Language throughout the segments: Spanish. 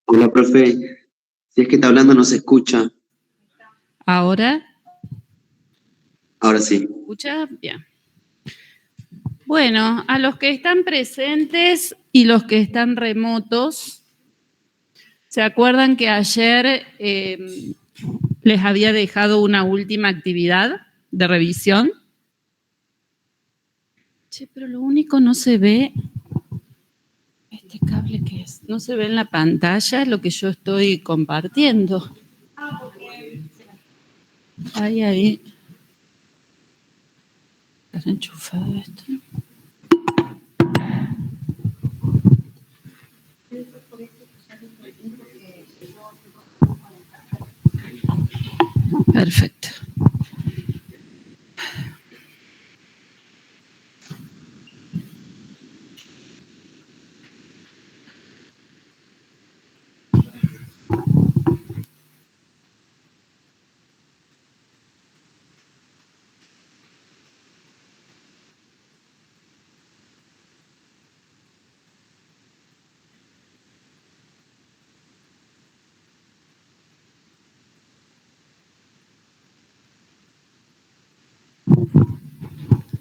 Hola, profe. Si es que está hablando, no se escucha. Ahora, Ahora sí. ¿escucha? Bien. Bueno, a los que están presentes y los que están remotos, ¿se acuerdan que ayer les había dejado una última actividad de revisión? Che, pero lo único no se ve, ¿este cable qué es? No se ve en la pantalla lo que yo estoy compartiendo. Ahí. ¿Está enchufado esto? Perfecto.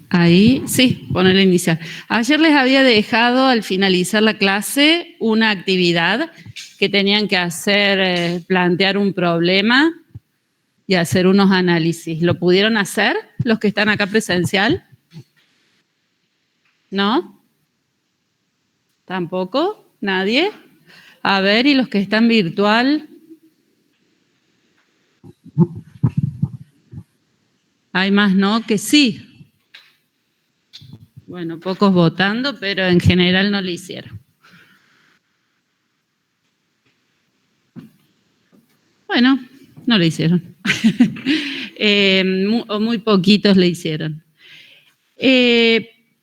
Ahí, sí, ponerle iniciar. Ayer les había dejado al finalizar la clase una actividad que tenían que hacer, plantear un problema y hacer unos análisis. ¿Lo pudieron hacer los que están acá presencial? ¿No? ¿Tampoco? ¿Nadie? A ver, ¿y los que están virtual? Hay más no que sí. Bueno, pocos votando, pero en general no lo hicieron. Bueno, no lo hicieron. Muy poquitos le hicieron.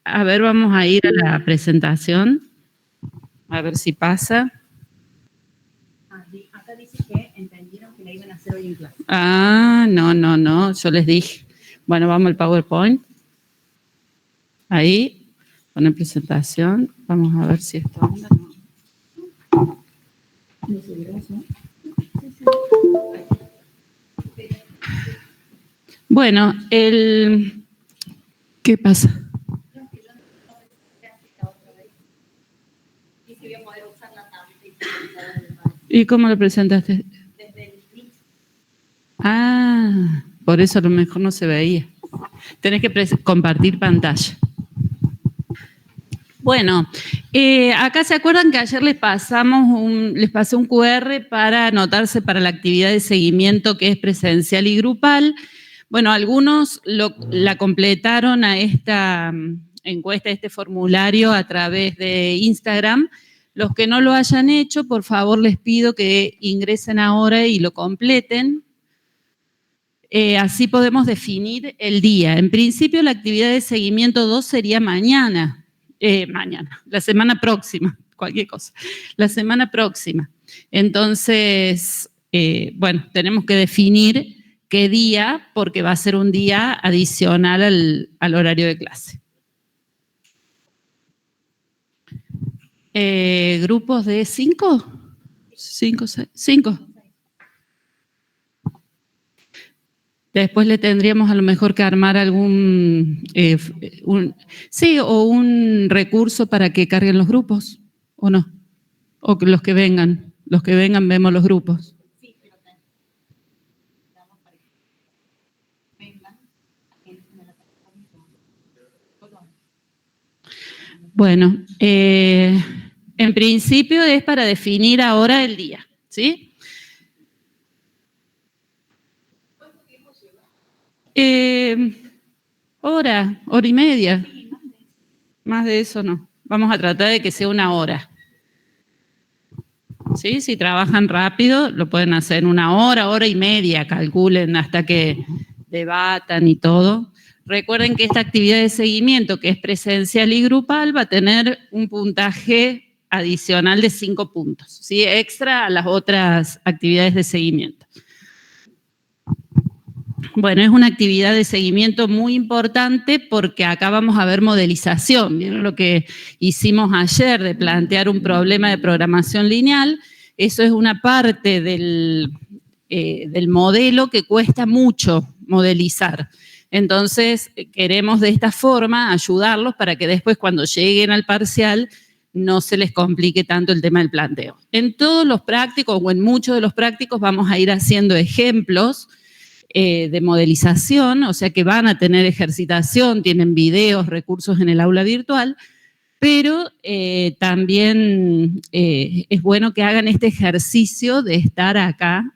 A ver, vamos a ir a la presentación. A ver si pasa. Acá dice que entendieron que la iban a hacer hoy en clase. No, yo les dije. Bueno, vamos al PowerPoint. Ahí, poner presentación. Vamos a ver si esto anda. Bueno, ¿qué pasa? ¿Y cómo lo presentaste? Por eso a lo mejor no se veía. Tenés que compartir pantalla. Bueno, acá se acuerdan que ayer les pasé un QR para anotarse para la actividad de seguimiento que es presencial y grupal. Bueno, algunos la completaron a esta encuesta, a este formulario a través de Instagram. Los que no lo hayan hecho, por favor les pido que ingresen ahora y lo completen. Así podemos definir el día. En principio, la actividad de seguimiento 2 sería mañana, la semana próxima, cualquier cosa, la semana próxima. Entonces, bueno, tenemos que definir qué día, porque va a ser un día adicional al horario de clase. ¿Grupos de 5? 5, 6, 5. Después le tendríamos a lo mejor que armar algún, un recurso para que carguen los grupos, ¿o no? O que los que vengan vemos los grupos. Sí, pero damos para que vengan, entren a la plataforma. Bueno, en principio es para definir ahora el día, ¿sí? Hora y media. Más de eso no. Vamos a tratar de que sea una hora. ¿Sí? Si trabajan rápido, lo pueden hacer en una hora y media, calculen hasta que debatan y todo. Recuerden que esta actividad de seguimiento, que es presencial y grupal, va a tener un puntaje adicional de 5 puntos, ¿sí? Extra a las otras actividades de seguimiento. Bueno, es una actividad de seguimiento muy importante porque acá vamos a ver modelización. ¿Vieron lo que hicimos ayer de plantear un problema de programación lineal? Eso es una parte del modelo que cuesta mucho modelizar. Entonces, queremos de esta forma ayudarlos para que después cuando lleguen al parcial no se les complique tanto el tema del planteo. En todos los prácticos o en muchos de los prácticos vamos a ir haciendo ejemplos de modelización, o sea que van a tener ejercitación, tienen videos, recursos en el aula virtual, pero también es bueno que hagan este ejercicio de estar acá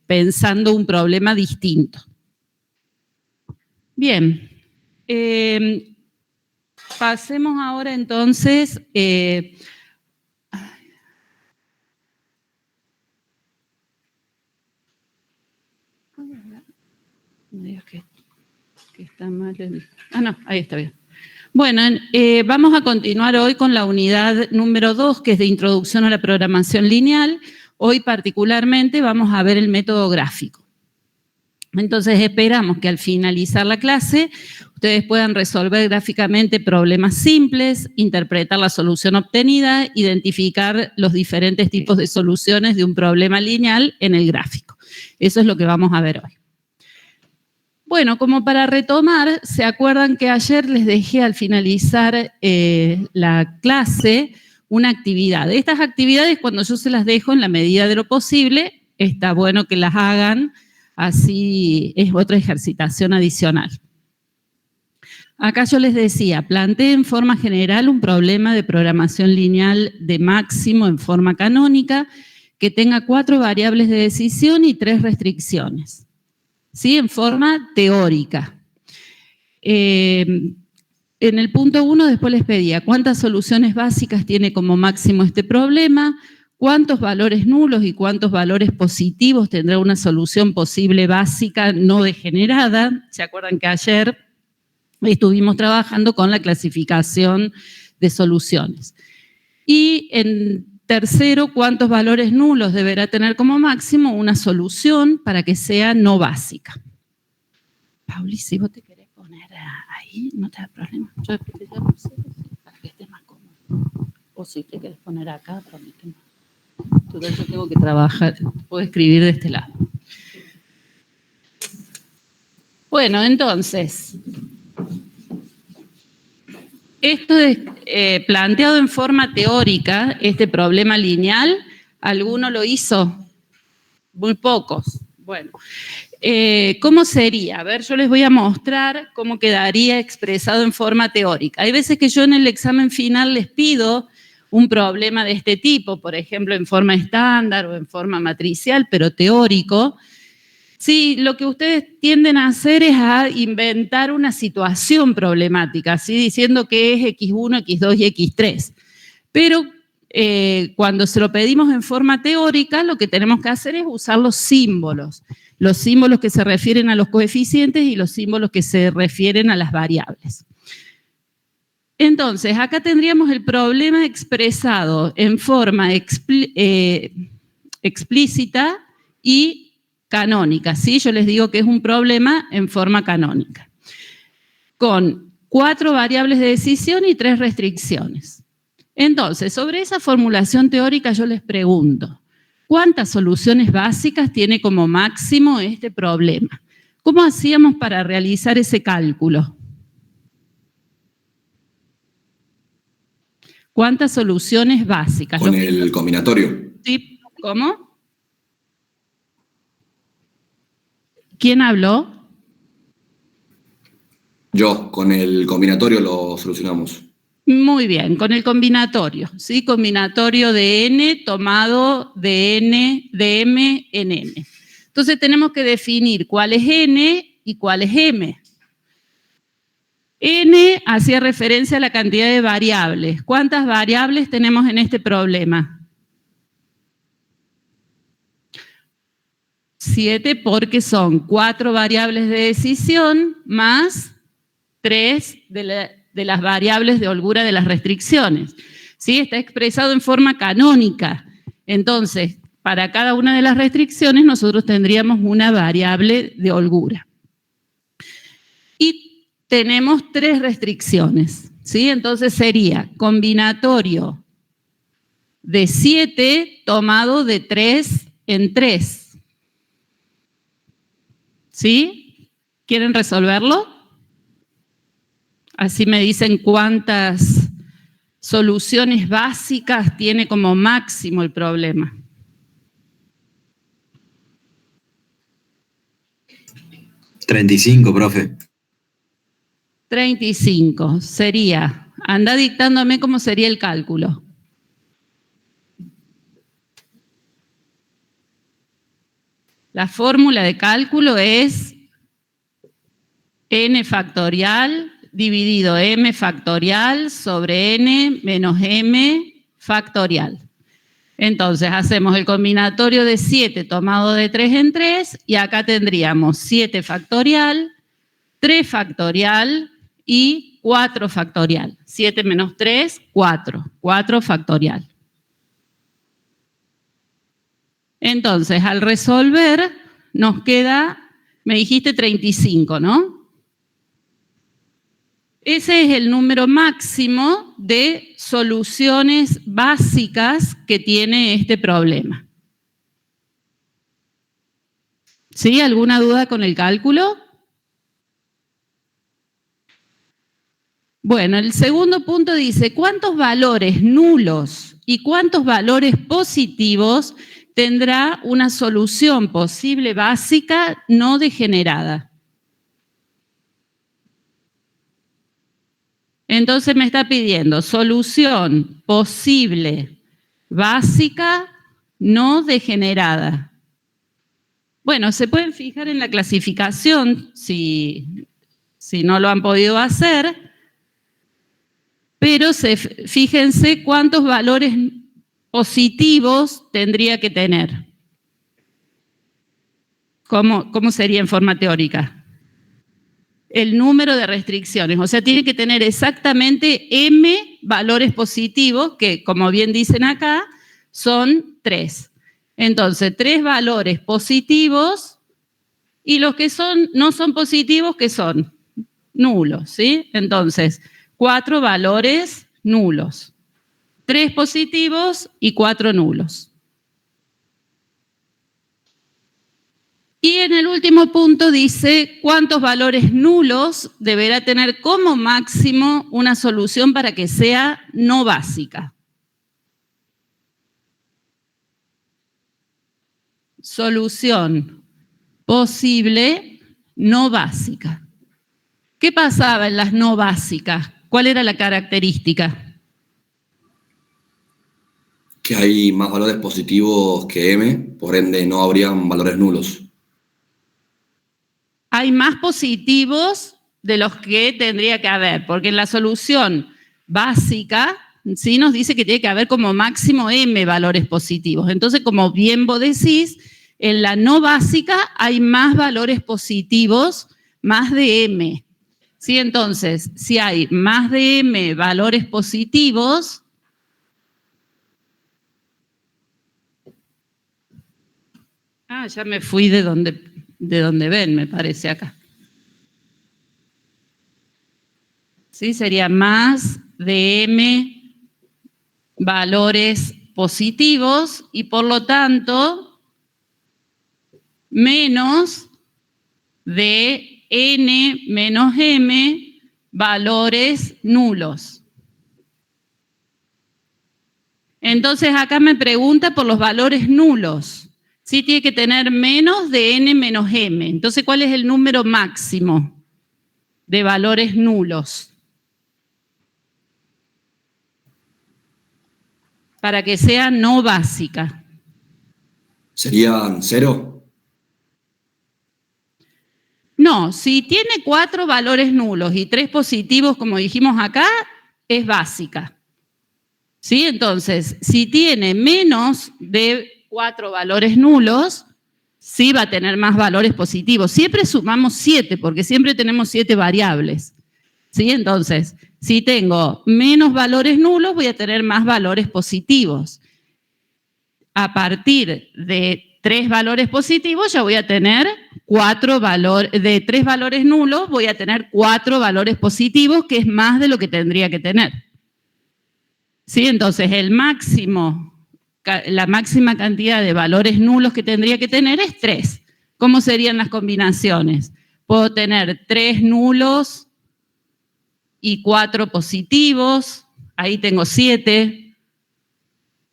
pensando un problema distinto. Bien, pasemos ahora entonces que está mal no, ahí está bien. Bueno, vamos a continuar hoy con la unidad número 2, que es de introducción a la programación lineal. Hoy particularmente vamos a ver el método gráfico. Entonces esperamos que al finalizar la clase ustedes puedan resolver gráficamente problemas simples, interpretar la solución obtenida, identificar los diferentes tipos de soluciones de un problema lineal en el gráfico. Eso es lo que vamos a ver hoy. Bueno, como para retomar, ¿se acuerdan que ayer les dejé al finalizar la clase una actividad? Estas actividades, cuando yo se las dejo en la medida de lo posible, está bueno que las hagan, así es otra ejercitación adicional. Acá yo les decía, planteé en forma general un problema de programación lineal de máximo en forma canónica que tenga 4 variables de decisión y 3 restricciones. ¿Sí? En forma teórica. En el punto 1 después les pedía cuántas soluciones básicas tiene como máximo este problema, cuántos valores nulos y cuántos valores positivos tendrá una solución posible básica no degenerada. ¿Se acuerdan que ayer estuvimos trabajando con la clasificación de soluciones? Y en tercero, ¿cuántos valores nulos deberá tener como máximo una solución para que sea no básica? Pauli, si vos te querés poner ahí, no te da problema. Yo no sé, para que estés más cómodo. O si te querés poner acá, permíteme. Entonces yo tengo que trabajar, puedo escribir de este lado. Bueno, entonces, esto es planteado en forma teórica, este problema lineal, ¿alguno lo hizo? Muy pocos. Bueno, ¿cómo sería? A ver, yo les voy a mostrar cómo quedaría expresado en forma teórica. Hay veces que yo en el examen final les pido un problema de este tipo, por ejemplo, en forma estándar o en forma matricial, pero teórico. Sí, lo que ustedes tienden a hacer es a inventar una situación problemática, ¿sí? Diciendo que es X1, X2 y X3. Pero cuando se lo pedimos en forma teórica, lo que tenemos que hacer es usar los símbolos que se refieren a los coeficientes y los símbolos que se refieren a las variables. Entonces, acá tendríamos el problema expresado en forma explícita y canónica, ¿sí? Yo les digo que es un problema en forma canónica, con 4 variables de decisión y 3 restricciones. Entonces, sobre esa formulación teórica yo les pregunto, ¿cuántas soluciones básicas tiene como máximo este problema? ¿Cómo hacíamos para realizar ese cálculo? ¿Cuántas soluciones básicas? Con el combinatorio. ¿Sí? ¿Cómo? ¿Quién habló? Yo, con el combinatorio lo solucionamos. Muy bien, con el combinatorio, ¿sí? Combinatorio de n tomado de n, de m en n. Entonces tenemos que definir cuál es n y cuál es m. N hacía referencia a la cantidad de variables. ¿Cuántas variables tenemos en este problema? 7, porque son 4 variables de decisión más 3 de las variables de holgura de las restricciones. ¿Sí? Está expresado en forma canónica. Entonces, para cada una de las restricciones nosotros tendríamos una variable de holgura. Y tenemos 3 restricciones, ¿sí? Entonces sería combinatorio de 7 tomado de 3 en 3. ¿Sí? ¿Quieren resolverlo? Así me dicen cuántas soluciones básicas tiene como máximo el problema. $35, profe. 35 sería, anda dictándome cómo sería el cálculo. La fórmula de cálculo es n factorial dividido m factorial sobre n menos m factorial. Entonces hacemos el combinatorio de 7 tomado de 3 en 3 y acá tendríamos 7 factorial, 3 factorial y 4 factorial. 7 menos 3, 4. 4 factorial. Entonces, al resolver, nos queda, me dijiste 35, ¿no? Ese es el número máximo de soluciones básicas que tiene este problema. ¿Sí? ¿Alguna duda con el cálculo? Bueno, el segundo punto dice, ¿cuántos valores nulos y cuántos valores positivos tendrá una solución posible básica no degenerada? Entonces me está pidiendo solución posible básica no degenerada. Bueno, se pueden fijar en la clasificación si no lo han podido hacer, pero fíjense cuántos valores positivos tendría que tener. ¿Cómo sería en forma teórica? El número de restricciones, o sea, tiene que tener exactamente m valores positivos, que como bien dicen acá, son 3. Entonces, 3 valores positivos y los que no son positivos, que son nulos, ¿sí? Entonces, 4 valores nulos, 3 positivos y 4 nulos. Y en el último punto dice cuántos valores nulos deberá tener como máximo una solución para que sea no básica. Solución posible no básica. ¿Qué pasaba en las no básicas? ¿Cuál era la característica? Que hay más valores positivos que m, por ende no habrían valores nulos. Hay más positivos de los que tendría que haber, porque en la solución básica, ¿sí? Nos dice que tiene que haber como máximo m valores positivos. Entonces, como bien vos decís, en la no básica hay más valores positivos, más de m. ¿Sí? Entonces, si hay más de m valores positivos, ya me fui de donde ven, me parece acá. ¿Sí? Sería más de m valores positivos y por lo tanto menos de n menos m valores nulos. Entonces acá me pregunta por los valores nulos. Sí, tiene que tener menos de n menos m. Entonces, ¿cuál es el número máximo de valores nulos? Para que sea no básica. ¿Serían 0? No, si tiene 4 valores nulos y 3 positivos, como dijimos acá, es básica. ¿Sí? Entonces, si tiene menos de 4 valores nulos, sí va a tener más valores positivos. Siempre sumamos 7, porque siempre tenemos 7 variables. ¿Sí? Entonces, si tengo menos valores nulos, voy a tener más valores positivos. A partir de 3 valores positivos, ya voy a tener 4 valores, de 3 valores nulos, voy a tener 4 valores positivos, que es más de lo que tendría que tener. ¿Sí? Entonces, el máximo la máxima cantidad de valores nulos que tendría que tener es 3. ¿Cómo serían las combinaciones? Puedo tener 3 nulos y 4 positivos, ahí tengo 7,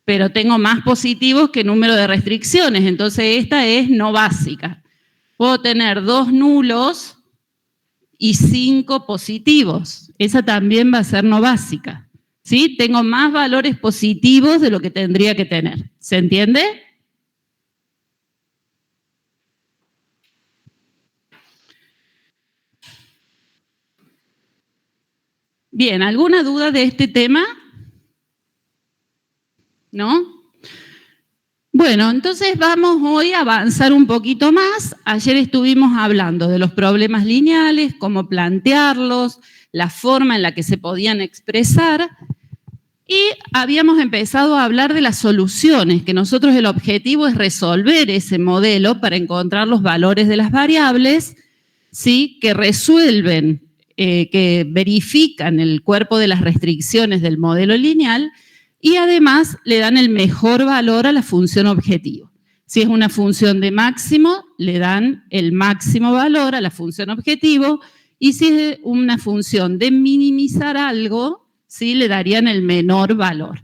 pero tengo más positivos que número de restricciones, entonces esta es no básica. Puedo tener 2 nulos y 5 positivos, esa también va a ser no básica. ¿Sí? Tengo más valores positivos de lo que tendría que tener. ¿Se entiende? Bien, ¿alguna duda de este tema? ¿No? Bueno, entonces vamos hoy a avanzar un poquito más. Ayer estuvimos hablando de los problemas lineales, cómo plantearlos, la forma en la que se podían expresar. Y habíamos empezado a hablar de las soluciones, que nosotros el objetivo es resolver ese modelo para encontrar los valores de las variables, ¿sí? Que resuelven, que verifican el cuerpo de las restricciones del modelo lineal y además le dan el mejor valor a la función objetivo. Si es una función de máximo, le dan el máximo valor a la función objetivo y si es una función de minimizar algo, ¿sí? Le darían el menor valor.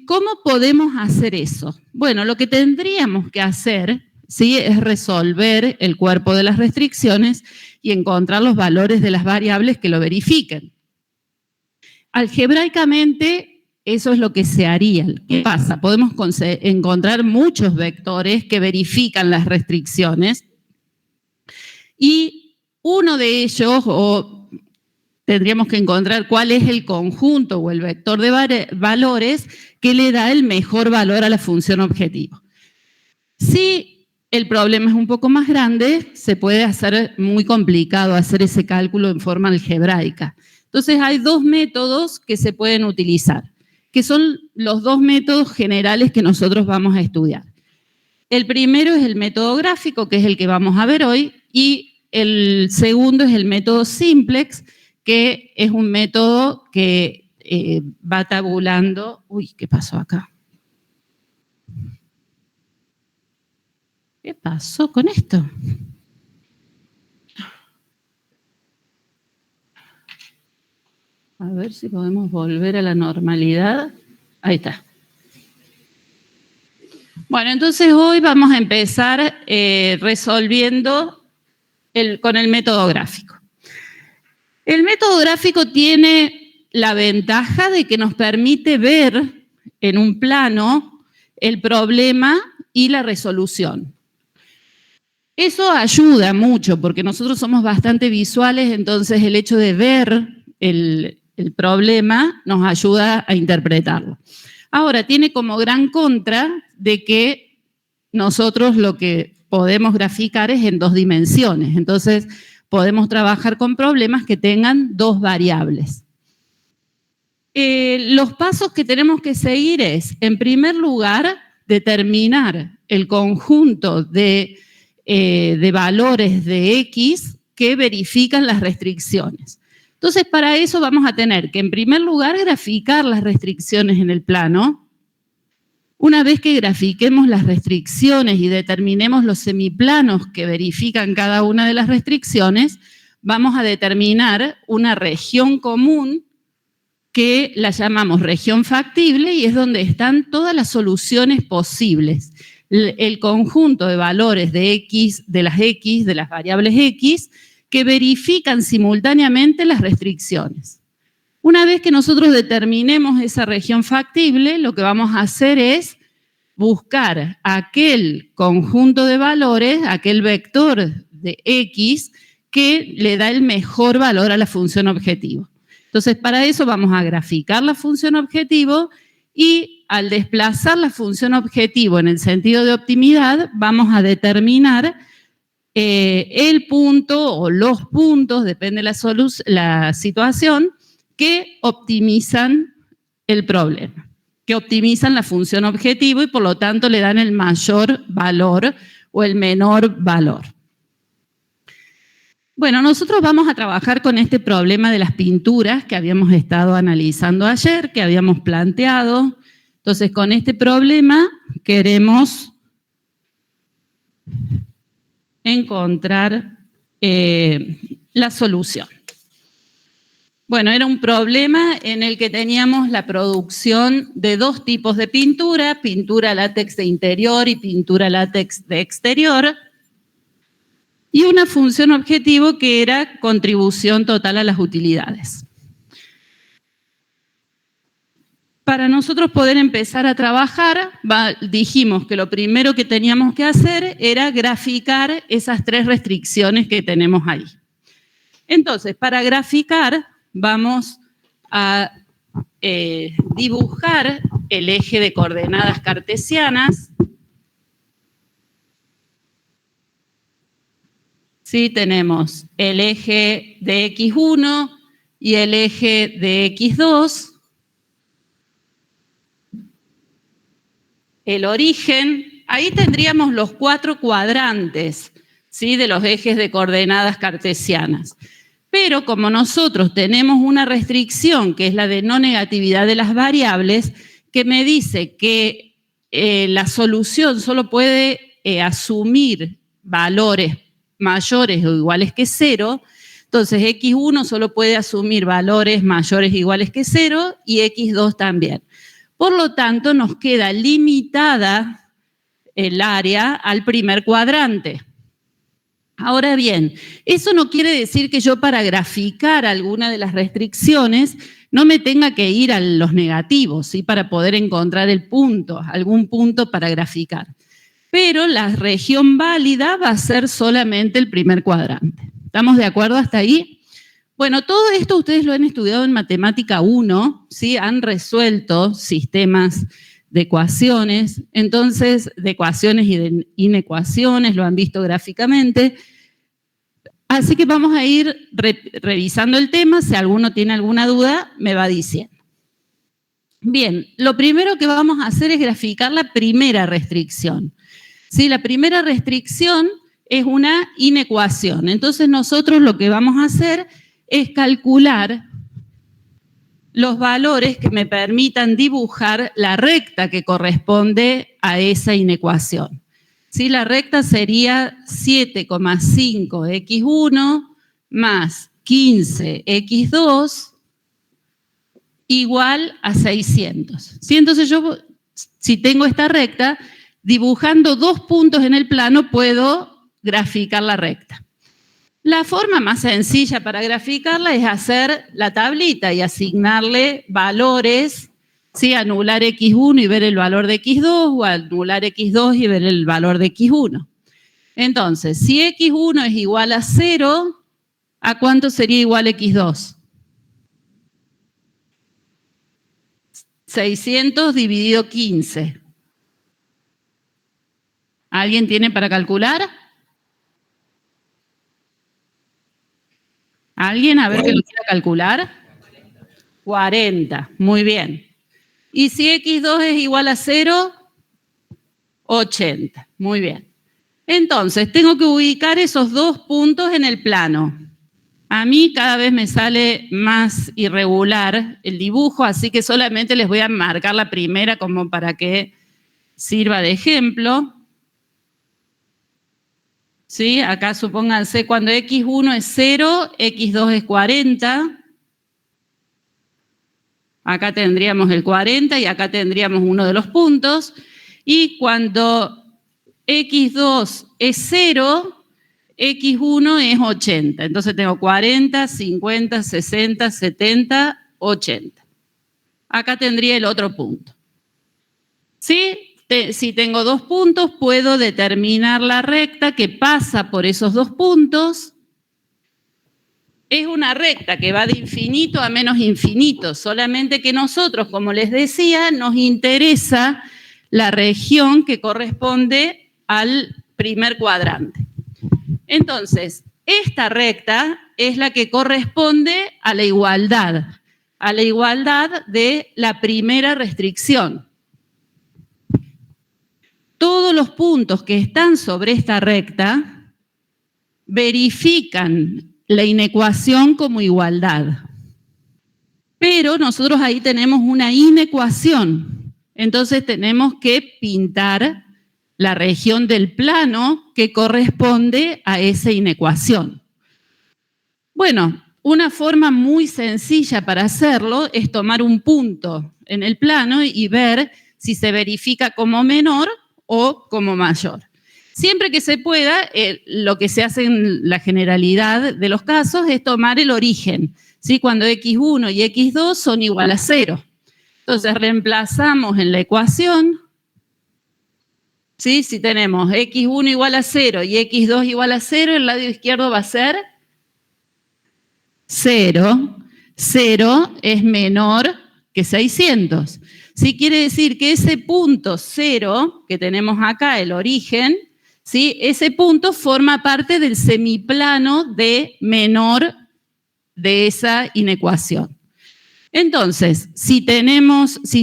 ¿Cómo podemos hacer eso? Bueno, lo que tendríamos que hacer, ¿sí? Es resolver el cuerpo de las restricciones y encontrar los valores de las variables que lo verifiquen. Algebraicamente, eso es lo que se haría. ¿Qué pasa? Podemos encontrar muchos vectores que verifican las restricciones y uno de ellos, tendríamos que encontrar cuál es el conjunto o el vector de valores que le da el mejor valor a la función objetivo. Si el problema es un poco más grande, se puede hacer muy complicado hacer ese cálculo en forma algebraica. Entonces hay 2 métodos que se pueden utilizar, que son los 2 métodos generales que nosotros vamos a estudiar. El primero es el método gráfico, que es el que vamos a ver hoy, y el segundo es el método simplex, que es un método que va tabulando. Uy, ¿qué pasó acá? ¿Qué pasó con esto? A ver si podemos volver a la normalidad. Ahí está. Bueno, entonces hoy vamos a empezar resolviendo con el método gráfico. El método gráfico tiene la ventaja de que nos permite ver en un plano el problema y la resolución. Eso ayuda mucho porque nosotros somos bastante visuales, entonces el hecho de ver el problema nos ayuda a interpretarlo. Ahora, tiene como gran contra de que nosotros lo que podemos graficar es en 2 dimensiones, entonces podemos trabajar con problemas que tengan 2 variables. Los pasos que tenemos que seguir es, en primer lugar, determinar el conjunto de valores de X que verifican las restricciones. Entonces, para eso vamos a tener que, en primer lugar, graficar las restricciones en el plano. Una vez que grafiquemos las restricciones y determinemos los semiplanos que verifican cada una de las restricciones, vamos a determinar una región común que la llamamos región factible y es donde están todas las soluciones posibles. El conjunto de valores de X, de las variables X, que verifican simultáneamente las restricciones. Una vez que nosotros determinemos esa región factible, lo que vamos a hacer es buscar aquel conjunto de valores, aquel vector de X, que le da el mejor valor a la función objetivo. Entonces, para eso vamos a graficar la función objetivo y al desplazar la función objetivo en el sentido de optimidad, vamos a determinar el punto o los puntos, depende de la situación, que optimizan el problema, que optimizan la función objetivo y por lo tanto le dan el mayor valor o el menor valor. Bueno, nosotros vamos a trabajar con este problema de las pinturas que habíamos estado analizando ayer, que habíamos planteado. Entonces, con este problema queremos encontrar la solución. Bueno, era un problema en el que teníamos la producción de dos tipos de pintura, pintura látex de interior y pintura látex de exterior, y una función objetivo que era contribución total a las utilidades. Para nosotros poder empezar a trabajar, dijimos que lo primero que teníamos que hacer era graficar esas tres restricciones que tenemos ahí. Entonces, para graficar, vamos a dibujar el eje de coordenadas cartesianas. Sí, tenemos el eje de X1 y el eje de X2. El origen, ahí tendríamos los 4 cuadrantes, ¿sí?, de los ejes de coordenadas cartesianas. Pero como nosotros tenemos una restricción, que es la de no negatividad de las variables, que me dice que la solución solo puede asumir valores mayores o iguales que 0, entonces X1 solo puede asumir valores mayores o iguales que 0 y X2 también. Por lo tanto, nos queda limitada el área al primer cuadrante. Ahora bien, eso no quiere decir que yo para graficar alguna de las restricciones no me tenga que ir a los negativos, ¿sí?, para poder encontrar el punto, algún punto para graficar. Pero la región válida va a ser solamente el primer cuadrante. ¿Estamos de acuerdo hasta ahí? Bueno, todo esto ustedes lo han estudiado en Matemática 1, ¿sí? Han resuelto sistemas de ecuaciones, entonces, de ecuaciones y de inecuaciones, lo han visto gráficamente. Así que vamos a ir revisando el tema, si alguno tiene alguna duda, me va diciendo. Bien, lo primero que vamos a hacer es graficar la primera restricción. ¿Sí? La primera restricción es una inecuación, entonces nosotros lo que vamos a hacer es calcular los valores que me permitan dibujar la recta que corresponde a esa inecuación. ¿Sí? La recta sería 7,5x1 más 15x2 igual a 600. ¿Sí? Entonces yo, si tengo esta recta, dibujando 2 puntos en el plano puedo graficar la recta. La forma más sencilla para graficarla es hacer la tablita y asignarle valores, ¿sí? Anular X1 y ver el valor de X2, o anular X2 y ver el valor de X1. Entonces, si X1 es igual a 0, ¿a cuánto sería igual X2? 600 dividido 15. ¿Alguien tiene para calcular? ¿Alguien? A ver que lo quiera calcular. 40, muy bien. ¿Y si X2 es igual a 0? 80, muy bien. Entonces, tengo que ubicar esos 2 puntos en el plano. A mí cada vez me sale más irregular el dibujo, así que solamente les voy a marcar la primera como para que sirva de ejemplo. ¿Sí? Acá supónganse cuando X1 es 0, X2 es 40. Acá tendríamos el 40 y acá tendríamos uno de los puntos. Y cuando X2 es 0, X1 es 80. Entonces tengo 40, 50, 60, 70, 80. Acá tendría el otro punto. ¿Sí? Si tengo 2 puntos, puedo determinar la recta que pasa por esos 2 puntos. Es una recta que va de infinito a menos infinito, solamente que nosotros, como les decía, nos interesa la región que corresponde al primer cuadrante. Entonces, esta recta es la que corresponde a la igualdad de la primera restricción. Todos los puntos que están sobre esta recta verifican la inecuación como igualdad. Pero nosotros ahí tenemos una inecuación. Entonces tenemos que pintar la región del plano que corresponde a esa inecuación. Bueno, una forma muy sencilla para hacerlo es tomar un punto en el plano y ver si se verifica como menor o como mayor. Siempre que se pueda, lo que se hace en la generalidad de los casos es tomar el origen, ¿sí? Cuando x1 y x2 son igual a 0. Entonces reemplazamos en la ecuación, ¿sí? Si tenemos x1 igual a 0 y x2 igual a 0, el lado izquierdo va a ser 0. 0 es menor que 600. ¿Sí? Quiere decir que ese punto 0 que tenemos acá, el origen, ¿sí? Ese punto forma parte del semiplano de menor de esa inecuación. Entonces, si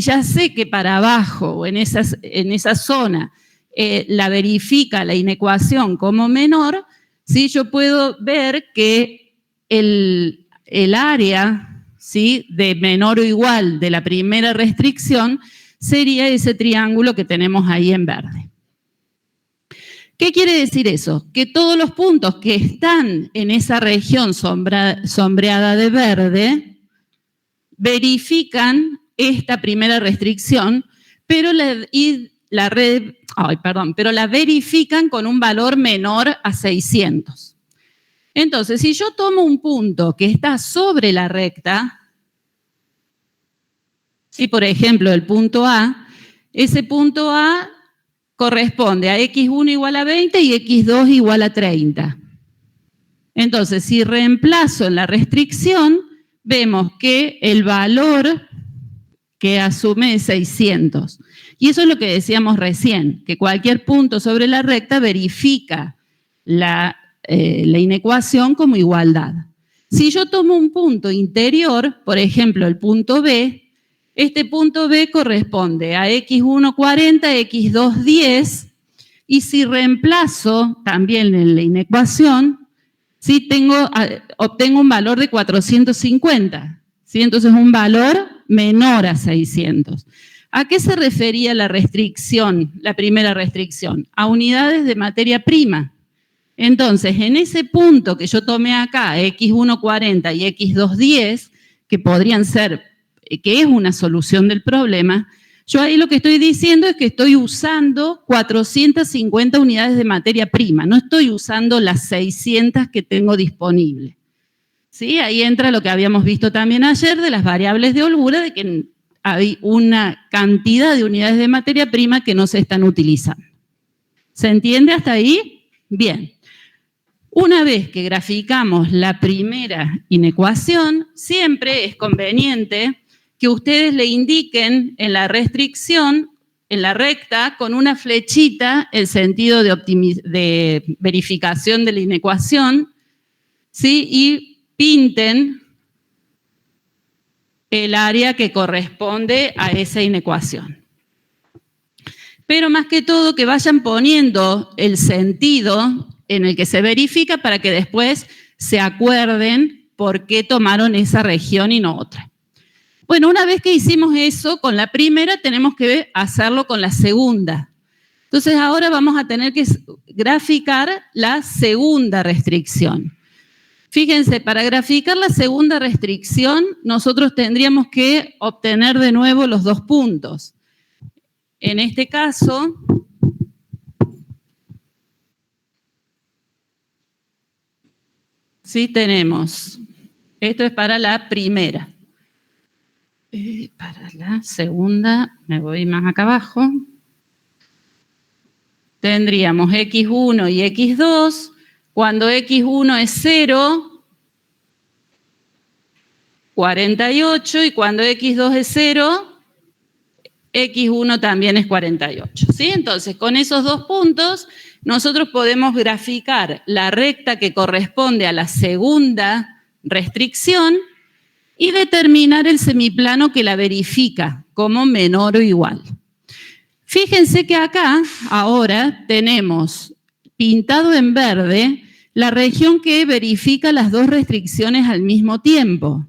ya sé que para abajo o en esa zona la verifica la inecuación como menor, ¿sí? Yo puedo ver que el área, ¿sí? de menor o igual de la primera restricción sería ese triángulo que tenemos ahí en verde. ¿Qué quiere decir eso? Que todos los puntos que están en esa región sombreada de verde verifican esta primera restricción, pero la verifican con un valor menor a 600. Entonces, si yo tomo un punto que está sobre la recta, si por ejemplo el punto A, ese punto A corresponde a x1 igual a 20 y x2 igual a 30. Entonces, si reemplazo en la restricción, vemos que el valor que asume es 600. Y eso es lo que decíamos recién, que cualquier punto sobre la recta verifica la inecuación como igualdad. Si yo tomo un punto interior, por ejemplo el punto B, este punto B corresponde a x1 40, x2 10, y si reemplazo también en la inecuación, ¿sí? Obtengo un valor de 450, ¿sí? Entonces un valor menor a 600. ¿A qué se refería la restricción, la primera restricción? A unidades de materia prima. Entonces, en ese punto que yo tomé acá, x1 40 y x2 10, que podrían ser, que es una solución del problema, yo ahí lo que estoy diciendo es que estoy usando 450 unidades de materia prima, no estoy usando las 600 que tengo disponible. ¿Sí? Ahí entra lo que habíamos visto también ayer de las variables de holgura, de que hay una cantidad de unidades de materia prima que no se están utilizando. ¿Se entiende hasta ahí? Bien. Una vez que graficamos la primera inecuación, siempre es conveniente que ustedes le indiquen en la restricción, en la recta, con una flechita, el sentido de verificación de la inecuación, ¿sí? Y pinten el área que corresponde a esa inecuación. Pero más que todo, que vayan poniendo el sentido en el que se verifica para que después se acuerden por qué tomaron esa región y no otra. Bueno, una vez que hicimos eso con la primera, tenemos que hacerlo con la segunda. Entonces ahora vamos a tener que graficar la segunda restricción. Fíjense, para graficar la segunda restricción, nosotros tendríamos que obtener de nuevo los dos puntos. En este caso, sí tenemos, esto es para la primera. Para la segunda, me voy más acá abajo, tendríamos x1 y x2, cuando x1 es 0, 48, y cuando x2 es 0, x1 también es 48. ¿Sí? Entonces, con esos dos puntos, nosotros podemos graficar la recta que corresponde a la segunda restricción y determinar el semiplano que la verifica como menor o igual. Fíjense que acá, ahora, tenemos pintado en verde la región que verifica las dos restricciones al mismo tiempo.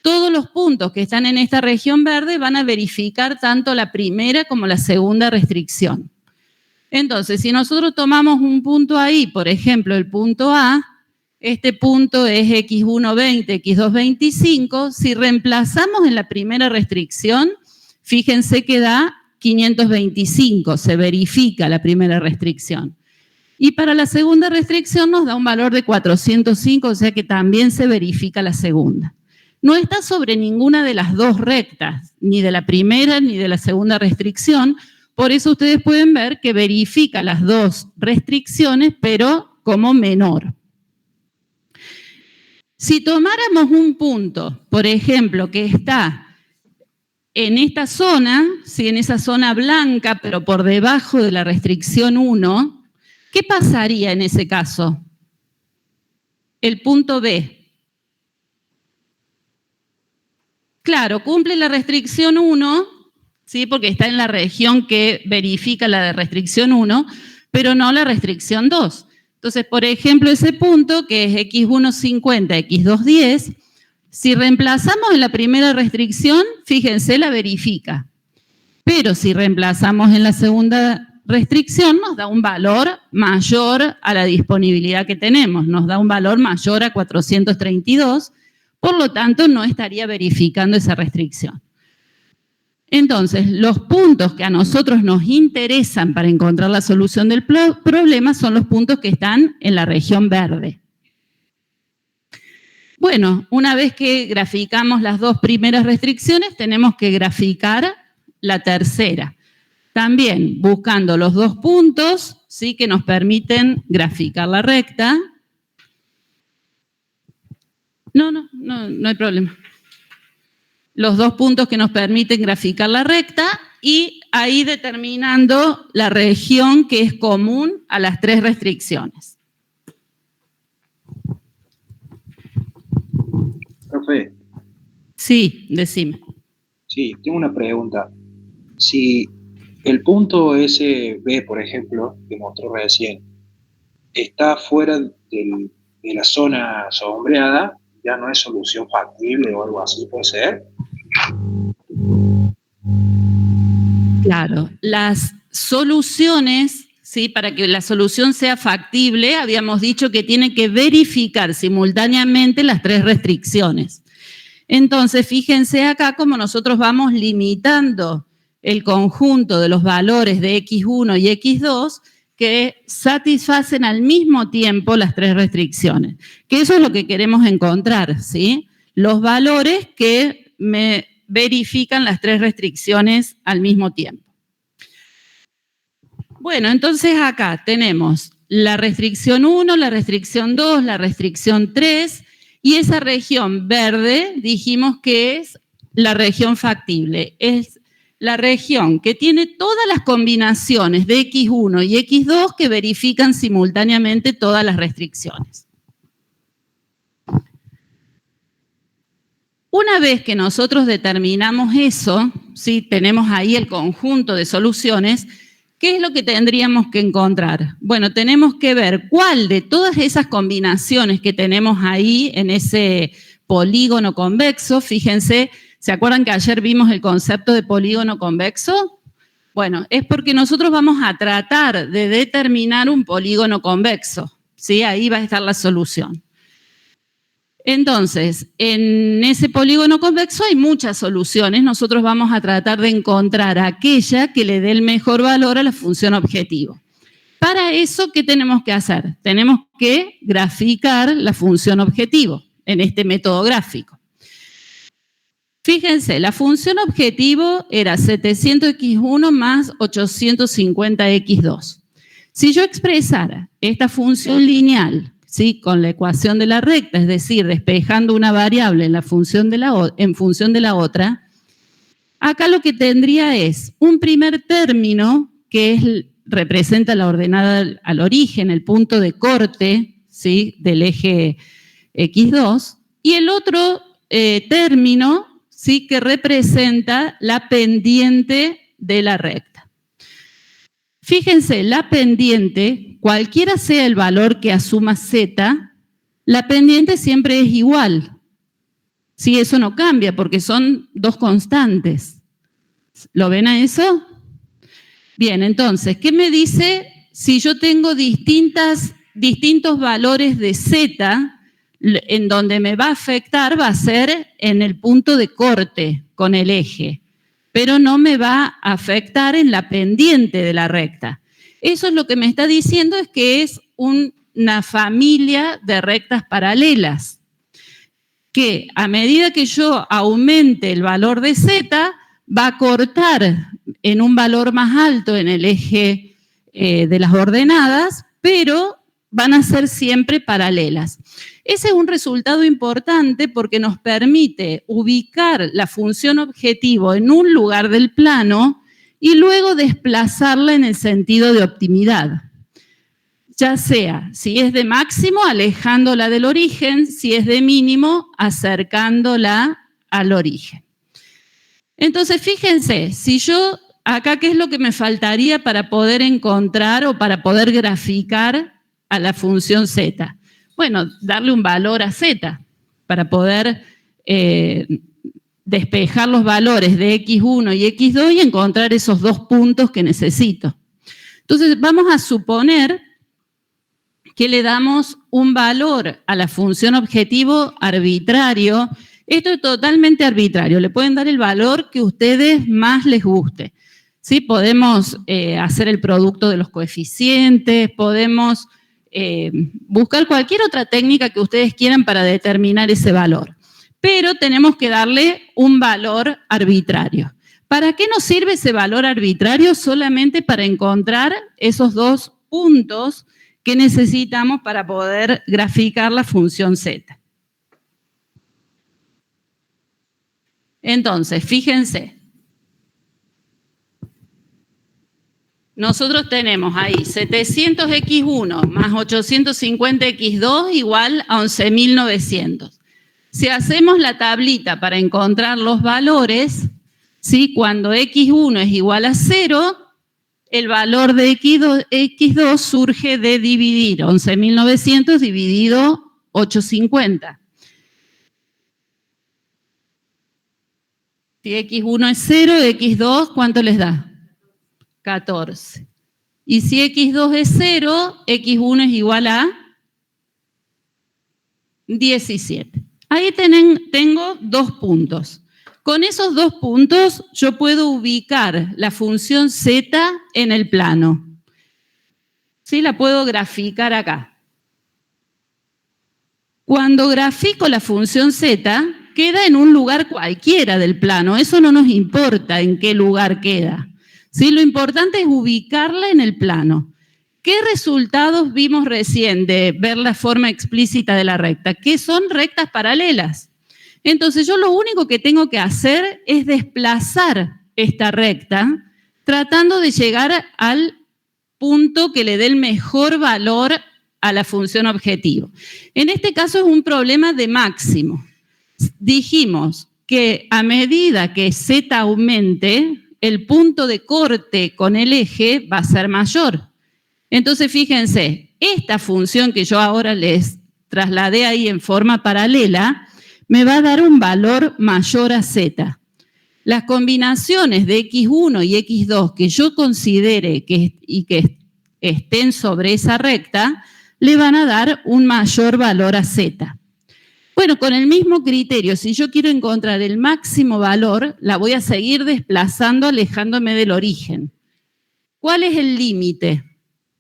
todos los puntos que están en esta región verde van a verificar tanto la primera como la segunda restricción. Entonces, si nosotros tomamos un punto ahí, por ejemplo, el punto A, este punto es X1,20, X2,25, si reemplazamos en la primera restricción, fíjense que da 525, se verifica la primera restricción. Y para la segunda restricción nos da un valor de 405, o sea que también se verifica la segunda. No está sobre ninguna de las dos rectas, ni de la primera ni de la segunda restricción, por eso ustedes pueden ver que verifica las dos restricciones, pero como menor. Si tomáramos un punto, por ejemplo, que está en esta zona, ¿sí? En esa zona blanca, pero por debajo de la restricción 1, ¿qué pasaría en ese caso? El punto B. Claro, cumple la restricción 1, ¿sí? Porque está en la región que verifica la de restricción 1, pero no la restricción 2. Entonces, por ejemplo, ese punto, que es X1,50, X2,10, si reemplazamos en la primera restricción, fíjense, la verifica. Pero si reemplazamos en la segunda restricción, nos da un valor mayor a la disponibilidad que tenemos, nos da un valor mayor a 432, por lo tanto, no estaría verificando esa restricción. Entonces, los puntos que a nosotros nos interesan para encontrar la solución del problema son los puntos que están en la región verde. Bueno, una vez que graficamos las dos primeras restricciones, tenemos que graficar la tercera. También buscando los dos puntos, ¿sí? Que nos permiten graficar la recta. No hay problema. Los dos puntos que nos permiten graficar la recta y ahí determinando la región que es común a las tres restricciones. Profe. Sí, decime. Sí, tengo una pregunta. Si el punto SB, por ejemplo, que mostró recién, está fuera de la zona sombreada, ya no es solución factible o algo así, ¿puede ser? Claro, las soluciones, ¿sí? Para que la solución sea factible, habíamos dicho que tiene que verificar simultáneamente las tres restricciones. Entonces, fíjense acá cómo nosotros vamos limitando el conjunto de los valores de X1 y X2 que satisfacen al mismo tiempo las tres restricciones. Que eso es lo que queremos encontrar, ¿sí? Los valores que me verifican las tres restricciones al mismo tiempo. Bueno, entonces acá tenemos la restricción 1, la restricción 2, la restricción 3, y esa región verde dijimos que es la región factible. Es la región que tiene todas las combinaciones de X1 y X2 que verifican simultáneamente todas las restricciones. Una vez que nosotros determinamos eso, ¿sí? Tenemos ahí el conjunto de soluciones, ¿qué es lo que tendríamos que encontrar? Bueno, tenemos que ver cuál de todas esas combinaciones que tenemos ahí en ese polígono convexo, fíjense, ¿se acuerdan que ayer vimos el concepto de polígono convexo? Bueno, es porque nosotros vamos a tratar de determinar un polígono convexo, ¿sí? Ahí va a estar la solución. Entonces, en ese polígono convexo hay muchas soluciones. Nosotros vamos a tratar de encontrar aquella que le dé el mejor valor a la función objetivo. Para eso, ¿qué tenemos que hacer? Tenemos que graficar la función objetivo en este método gráfico. Fíjense, la función objetivo era 700x1 más 850x2. Si yo expresara esta función lineal, ¿sí? Con la ecuación de la recta, es decir, despejando una variable en función de la otra, acá lo que tendría es un primer término que representa la ordenada al origen, el punto de corte, ¿sí? Del eje X2, y el otro término, ¿sí? Que representa la pendiente de la recta. Fíjense, la pendiente, cualquiera sea el valor que asuma z, la pendiente siempre es igual. Sí, eso no cambia porque son dos constantes. ¿Lo ven a eso? Bien, entonces, ¿qué me dice si yo tengo distintos valores de Z? En donde me va a afectar va a ser en el punto de corte con el eje, pero no me va a afectar en la pendiente de la recta. Eso es lo que me está diciendo, es que es una familia de rectas paralelas, que a medida que yo aumente el valor de Z, va a cortar en un valor más alto en el eje de las ordenadas, pero van a ser siempre paralelas. Ese es un resultado importante porque nos permite ubicar la función objetivo en un lugar del plano y luego desplazarla en el sentido de optimidad. Ya sea, si es de máximo, alejándola del origen, si es de mínimo, acercándola al origen. Entonces, fíjense, si yo, acá, ¿qué es lo que me faltaría para poder encontrar o para poder graficar a la función Z? Bueno, darle un valor a Z para poder despejar los valores de X1 y X2 y encontrar esos dos puntos que necesito. Entonces, vamos a suponer que le damos un valor a la función objetivo arbitrario. Esto es totalmente arbitrario, le pueden dar el valor que a ustedes más les guste. ¿Sí? Podemos hacer el producto de los coeficientes, podemos buscar cualquier otra técnica que ustedes quieran para determinar ese valor. Pero tenemos que darle un valor arbitrario. ¿Para qué nos sirve ese valor arbitrario? Solamente para encontrar esos dos puntos que necesitamos para poder graficar la función Z. Entonces, fíjense. Nosotros tenemos ahí 700x1 más 850x2 igual a 11.900. Si hacemos la tablita para encontrar los valores, ¿sí? Cuando x1 es igual a 0, el valor de x2 surge de dividir 11.900 dividido 850. Si x1 es 0, x2, ¿cuánto les da? 14. Y si x2 es 0, x1 es igual a 17. Ahí tengo dos puntos. Con esos dos puntos yo puedo ubicar la función Z en el plano. ¿Sí? La puedo graficar acá. Cuando grafico la función Z, queda en un lugar cualquiera del plano. Eso no nos importa en qué lugar queda. ¿Sí? Lo importante es ubicarla en el plano. ¿Qué resultados vimos recién de ver la forma explícita de la recta? Que son rectas paralelas. Entonces yo lo único que tengo que hacer es desplazar esta recta tratando de llegar al punto que le dé el mejor valor a la función objetivo. En este caso es un problema de máximo. Dijimos que a medida que Z aumente, el punto de corte con el eje va a ser mayor. Entonces, fíjense, esta función que yo ahora les trasladé ahí en forma paralela, me va a dar un valor mayor a Z. Las combinaciones de X1 y X2 que yo considere que estén sobre esa recta, le van a dar un mayor valor a Z. Bueno, con el mismo criterio, si yo quiero encontrar el máximo valor, la voy a seguir desplazando, alejándome del origen. ¿Cuál es el límite?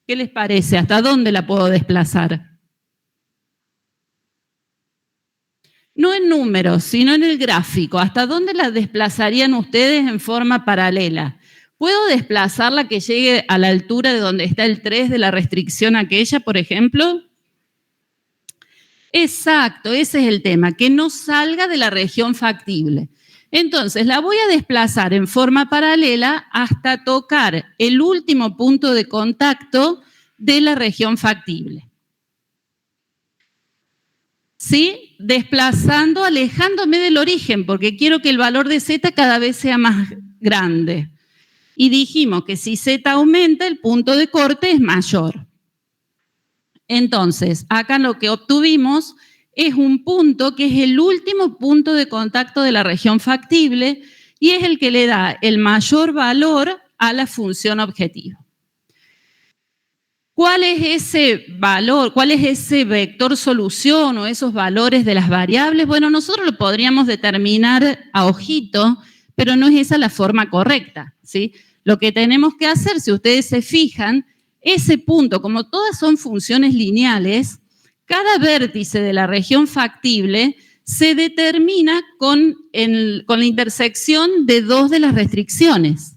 ¿Qué les parece? ¿Hasta dónde la puedo desplazar? No en números, sino en el gráfico. ¿Hasta dónde la desplazarían ustedes en forma paralela? ¿Puedo desplazarla que llegue a la altura de donde está el 3 de la restricción aquella, por ejemplo? Exacto, ese es el tema, que no salga de la región factible. Entonces, la voy a desplazar en forma paralela hasta tocar el último punto de contacto de la región factible. ¿Sí? Desplazando, alejándome del origen, porque quiero que el valor de Z cada vez sea más grande. Y dijimos que si Z aumenta, el punto de corte es mayor. Entonces, acá lo que obtuvimos es un punto que es el último punto de contacto de la región factible y es el que le da el mayor valor a la función objetivo. ¿Cuál es ese valor? ¿Cuál es ese vector solución o esos valores de las variables? Bueno, nosotros lo podríamos determinar a ojito, pero no es esa la forma correcta, ¿sí? Lo que tenemos que hacer, si ustedes se fijan, ese punto, como todas son funciones lineales, cada vértice de la región factible se determina con la intersección de dos de las restricciones.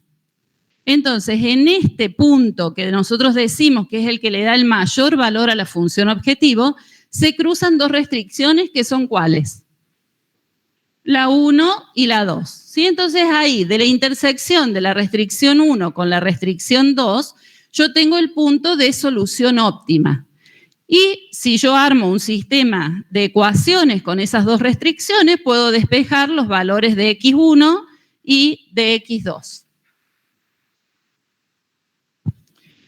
Entonces, en este punto que nosotros decimos que es el que le da el mayor valor a la función objetivo, se cruzan dos restricciones que son ¿cuáles? La 1 y la 2. ¿Sí? Entonces, ahí, de la intersección de la restricción 1 con la restricción 2, yo tengo el punto de solución óptima. Y si yo armo un sistema de ecuaciones con esas dos restricciones, puedo despejar los valores de x1 y de x2.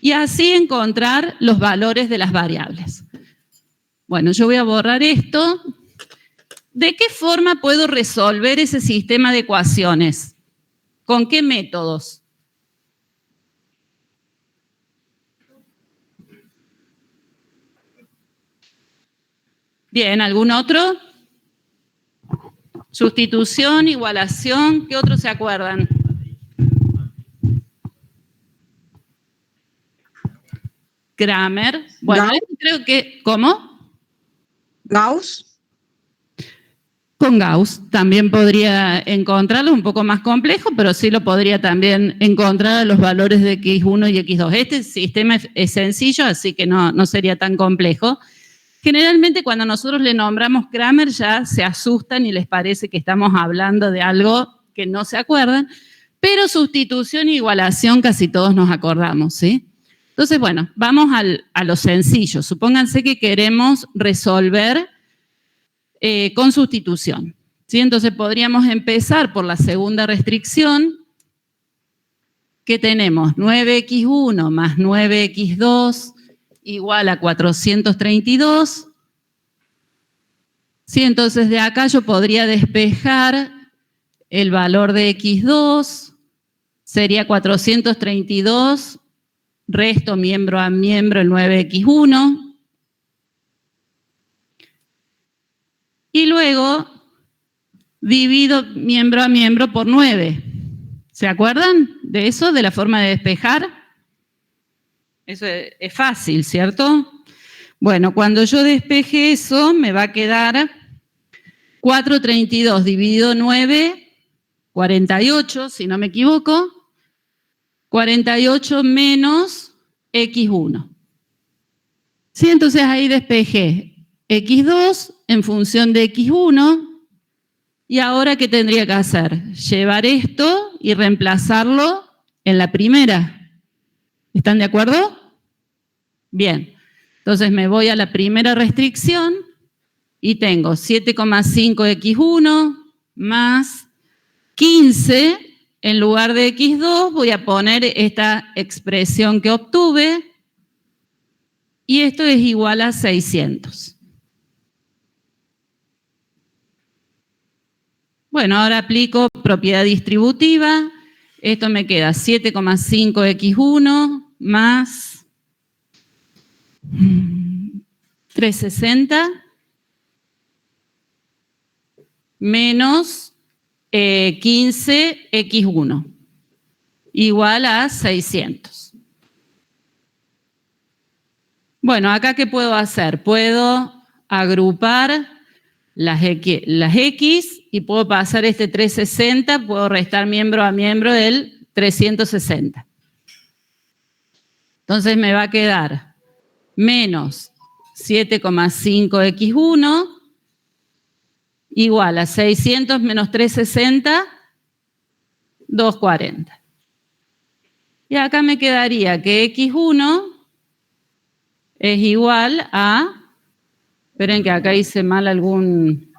Y así encontrar los valores de las variables. Bueno, yo voy a borrar esto. ¿De qué forma puedo resolver ese sistema de ecuaciones? ¿Con qué métodos? Bien, ¿algún otro? Sustitución, igualación, ¿qué otros se acuerdan? Cramer. Bueno, creo que... ¿Cómo? Gauss. Con Gauss también podría encontrarlo, un poco más complejo, pero sí lo podría también encontrar a los valores de x1 y x2. Este sistema es sencillo, así que no sería tan complejo. Generalmente cuando nosotros le nombramos Cramer ya se asustan y les parece que estamos hablando de algo que no se acuerdan, pero sustitución e igualación casi todos nos acordamos, ¿sí? Entonces, bueno, vamos a lo sencillo. Supónganse que queremos resolver con sustitución, ¿sí? Entonces podríamos empezar por la segunda restricción, que tenemos 9x1 más 9x2 igual a 432. ¿Sí? Entonces de acá yo podría despejar el valor de x2, sería 432, resto miembro a miembro el 9x1. Y luego divido miembro a miembro por 9. ¿Se acuerdan de eso, de la forma de despejar? Eso es fácil, ¿cierto? Bueno, cuando yo despeje eso, me va a quedar 432 dividido 9, 48, si no me equivoco. 48 menos x1. ¿Sí? Entonces ahí despejé x2 en función de x1, y ahora ¿qué tendría que hacer? Llevar esto y reemplazarlo en la primera. ¿Están de acuerdo? Bien, entonces me voy a la primera restricción y tengo 7,5x1 más 15, en lugar de x2 voy a poner esta expresión que obtuve, y esto es igual a 600. Bueno, ahora aplico propiedad distributiva. Esto me queda 7,5x1 más 360 menos 15x1 igual a 600. Bueno, acá ¿qué puedo hacer? Puedo agrupar las X y puedo pasar este 360, puedo restar miembro a miembro del 360. Entonces me va a quedar menos 7,5x1 igual a 600 menos 360, 240. Y acá me quedaría que x1 es igual a... Esperen que acá hice mal algún...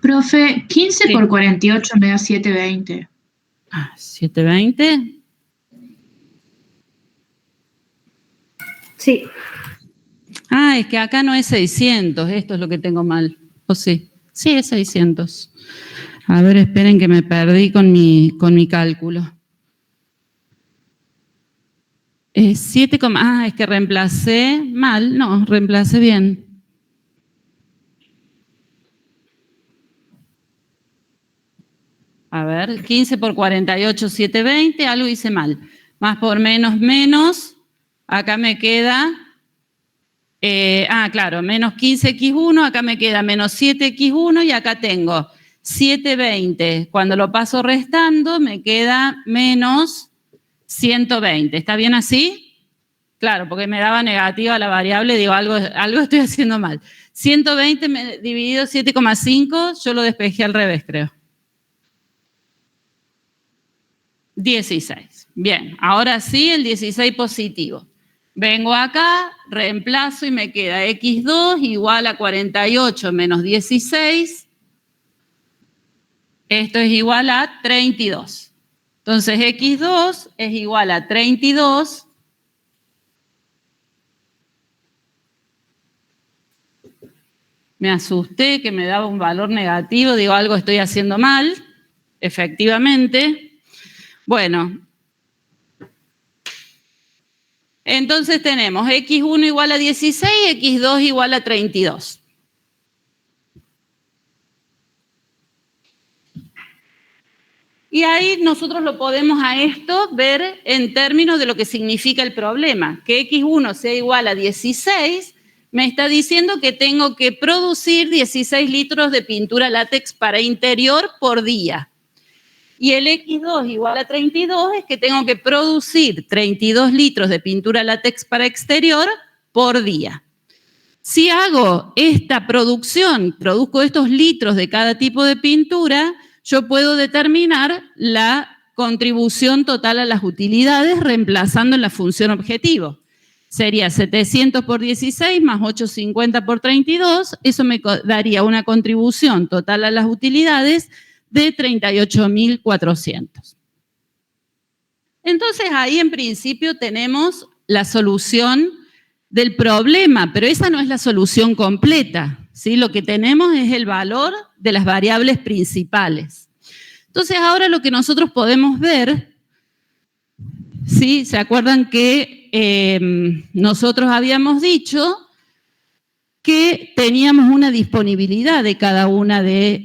Profe, 15 Sí. por 48 me da 720. 720. Sí. Ah, es que acá no es 600, esto es lo que tengo mal. ¿O sí? Sí, es 600. A ver, esperen que me perdí con mi cálculo. 7, es que reemplacé mal. No, reemplacé bien. A ver, 15 por 48, 720, algo hice mal. Más por menos, acá me queda, claro, menos 15x1, acá me queda menos 7x1 y acá tengo 720. Cuando lo paso restando, me queda menos 120. ¿Está bien así? Claro, porque me daba negativa la variable, digo, algo estoy haciendo mal. 120 dividido 7,5, yo lo despejé al revés, creo. 16. Bien, ahora sí el 16 positivo. Vengo acá, reemplazo y me queda x2 igual a 48 menos 16. Esto es igual a 32. Entonces x2 es igual a 32 me asusté que me daba un valor negativo, digo, algo estoy haciendo mal, efectivamente. Bueno, entonces tenemos x1 igual a 16, x2 igual a 32. Y ahí nosotros lo podemos a esto ver en términos de lo que significa el problema. Que x1 sea igual a 16, me está diciendo que tengo que producir 16 litros de pintura látex para interior por día. Y el x2 igual a 32 es que tengo que producir 32 litros de pintura látex para exterior por día. Si hago esta producción, produzco estos litros de cada tipo de pintura, yo puedo determinar la contribución total a las utilidades reemplazando en la función objetivo. Sería 700 por 16 más 850 por 32, eso me daría una contribución total a las utilidades de 38.400. Entonces ahí en principio tenemos la solución del problema, pero esa no es la solución completa, ¿sí? Lo que tenemos es el valor de las variables principales. Entonces ahora lo que nosotros podemos ver, ¿sí? ¿Se acuerdan que nosotros habíamos dicho que teníamos una disponibilidad de cada una de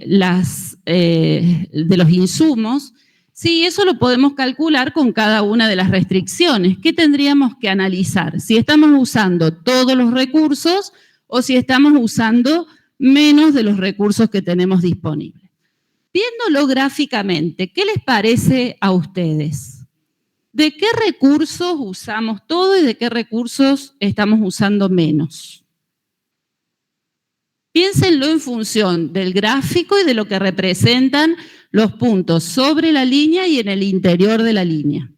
los insumos? Sí, eso lo podemos calcular con cada una de las restricciones. ¿Qué tendríamos que analizar? Si estamos usando todos los recursos o si estamos usando menos de los recursos que tenemos disponibles. Viéndolo gráficamente, ¿qué les parece a ustedes? ¿De qué recursos usamos todo y de qué recursos estamos usando menos? Piénsenlo en función del gráfico y de lo que representan los puntos sobre la línea y en el interior de la línea.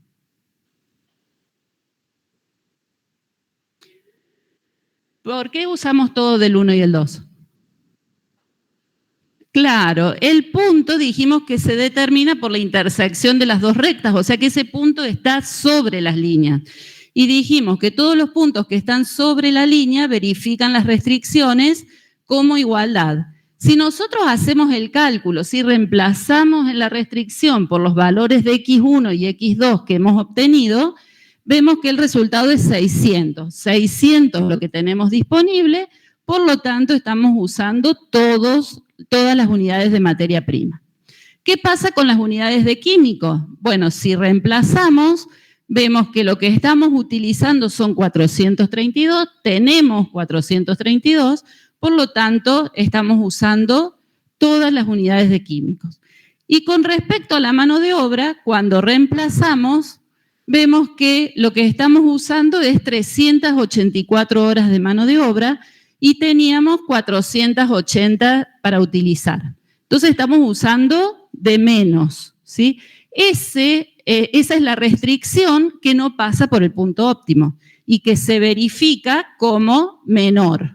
¿Por qué usamos todo del 1 y el 2? Claro, el punto dijimos que se determina por la intersección de las dos rectas, o sea que ese punto está sobre las líneas. Y dijimos que todos los puntos que están sobre la línea verifican las restricciones como igualdad. Si nosotros hacemos el cálculo, si reemplazamos en la restricción por los valores de x1 y x2 que hemos obtenido, vemos que el resultado es 600. 600 es lo que tenemos disponible, por lo tanto estamos usando todas las unidades de materia prima. ¿Qué pasa con las unidades de químicos? Bueno, si reemplazamos, vemos que lo que estamos utilizando son 432, tenemos 432, por lo tanto, estamos usando todas las unidades de químicos. Y con respecto a la mano de obra, cuando reemplazamos, vemos que lo que estamos usando es 384 horas de mano de obra y teníamos 480 para utilizar. Entonces, estamos usando de menos, ¿sí? Esa es la restricción que no pasa por el punto óptimo y que se verifica como menor.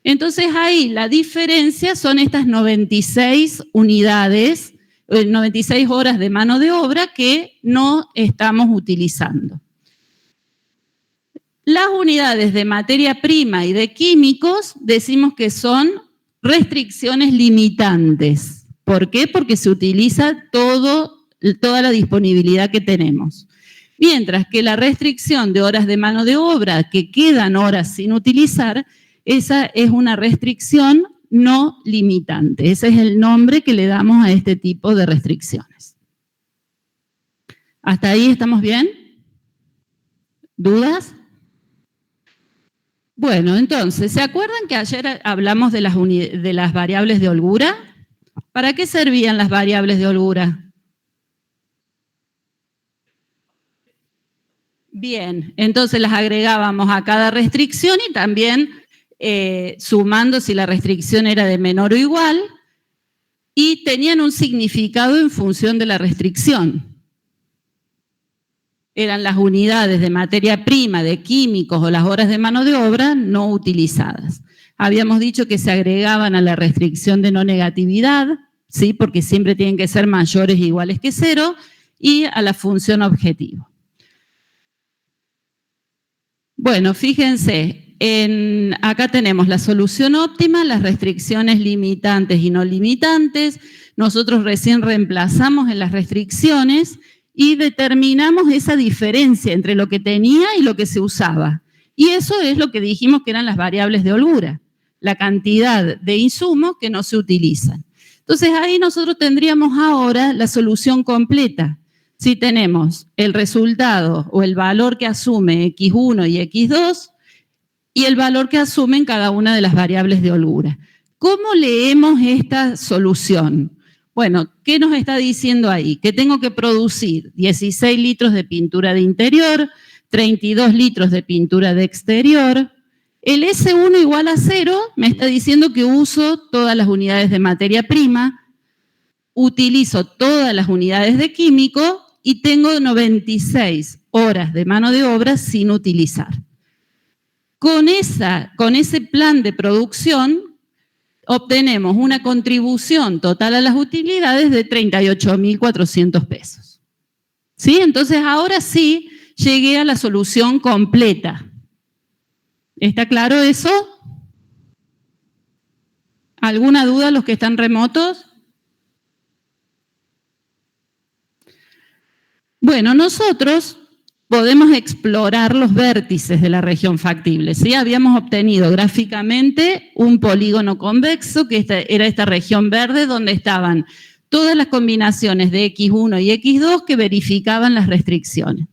Entonces ahí la diferencia son estas 96 unidades, 96 horas de mano de obra que no estamos utilizando. Las unidades de materia prima y de químicos decimos que son restricciones limitantes. ¿Por qué? Porque se utiliza toda la disponibilidad que tenemos. Mientras que la restricción de horas de mano de obra, que quedan horas sin utilizar, esa es una restricción no limitante. Ese es el nombre que le damos a este tipo de restricciones. ¿Hasta ahí estamos bien? ¿Dudas? Bueno, entonces, ¿se acuerdan que ayer hablamos de las variables de holgura? ¿Para qué servían las variables de holgura? Bien, entonces las agregábamos a cada restricción y también sumando si la restricción era de menor o igual, y tenían un significado en función de la restricción. Eran las unidades de materia prima, de químicos o las horas de mano de obra no utilizadas. Habíamos dicho que se agregaban a la restricción de no negatividad, ¿sí? Porque siempre tienen que ser mayores o iguales que 0, y a la función objetivo. Bueno, fíjense, acá tenemos la solución óptima, las restricciones limitantes y no limitantes. Nosotros recién reemplazamos en las restricciones y determinamos esa diferencia entre lo que tenía y lo que se usaba. Y eso es lo que dijimos que eran las variables de holgura, la cantidad de insumos que no se utilizan. Entonces ahí nosotros tendríamos ahora la solución completa. Si tenemos el resultado o el valor que asume X1 y X2 y el valor que asumen cada una de las variables de holgura. ¿Cómo leemos esta solución? Bueno, ¿qué nos está diciendo ahí? Que tengo que producir 16 litros de pintura de interior, 32 litros de pintura de exterior. El S1 igual a 0 me está diciendo que uso todas las unidades de materia prima, utilizo todas las unidades de químico y tengo 96 horas de mano de obra sin utilizar. Con ese plan de producción obtenemos una contribución total a las utilidades de 38.400 pesos. ¿Sí? Entonces ahora sí llegué a la solución completa. ¿Está claro eso? ¿Alguna duda los que están remotos? Bueno, nosotros podemos explorar los vértices de la región factible. ¿Sí? Habíamos obtenido gráficamente un polígono convexo, que era esta región verde, donde estaban todas las combinaciones de X1 y X2 que verificaban las restricciones.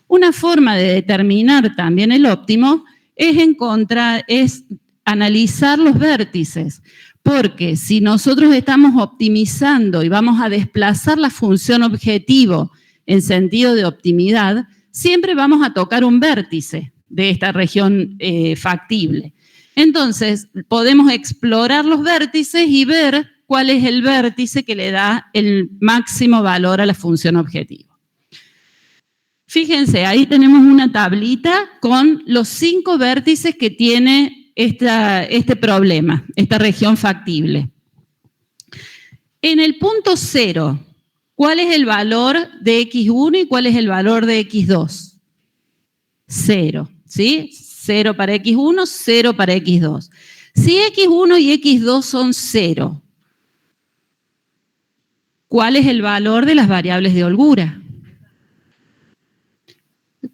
Una forma de determinar también el óptimo es analizar los vértices, porque si nosotros estamos optimizando y vamos a desplazar la función objetivo en sentido de optimidad, siempre vamos a tocar un vértice de esta región factible. Entonces, podemos explorar los vértices y ver cuál es el vértice que le da el máximo valor a la función objetivo. Fíjense, ahí tenemos una tablita con los 5 vértices que tiene este problema, esta región factible. En el punto 0, ¿cuál es el valor de X1 y cuál es el valor de X2? 0, ¿sí? 0 para X1, 0 para X2. Si X1 y X2 son 0, ¿cuál es el valor de las variables de holgura?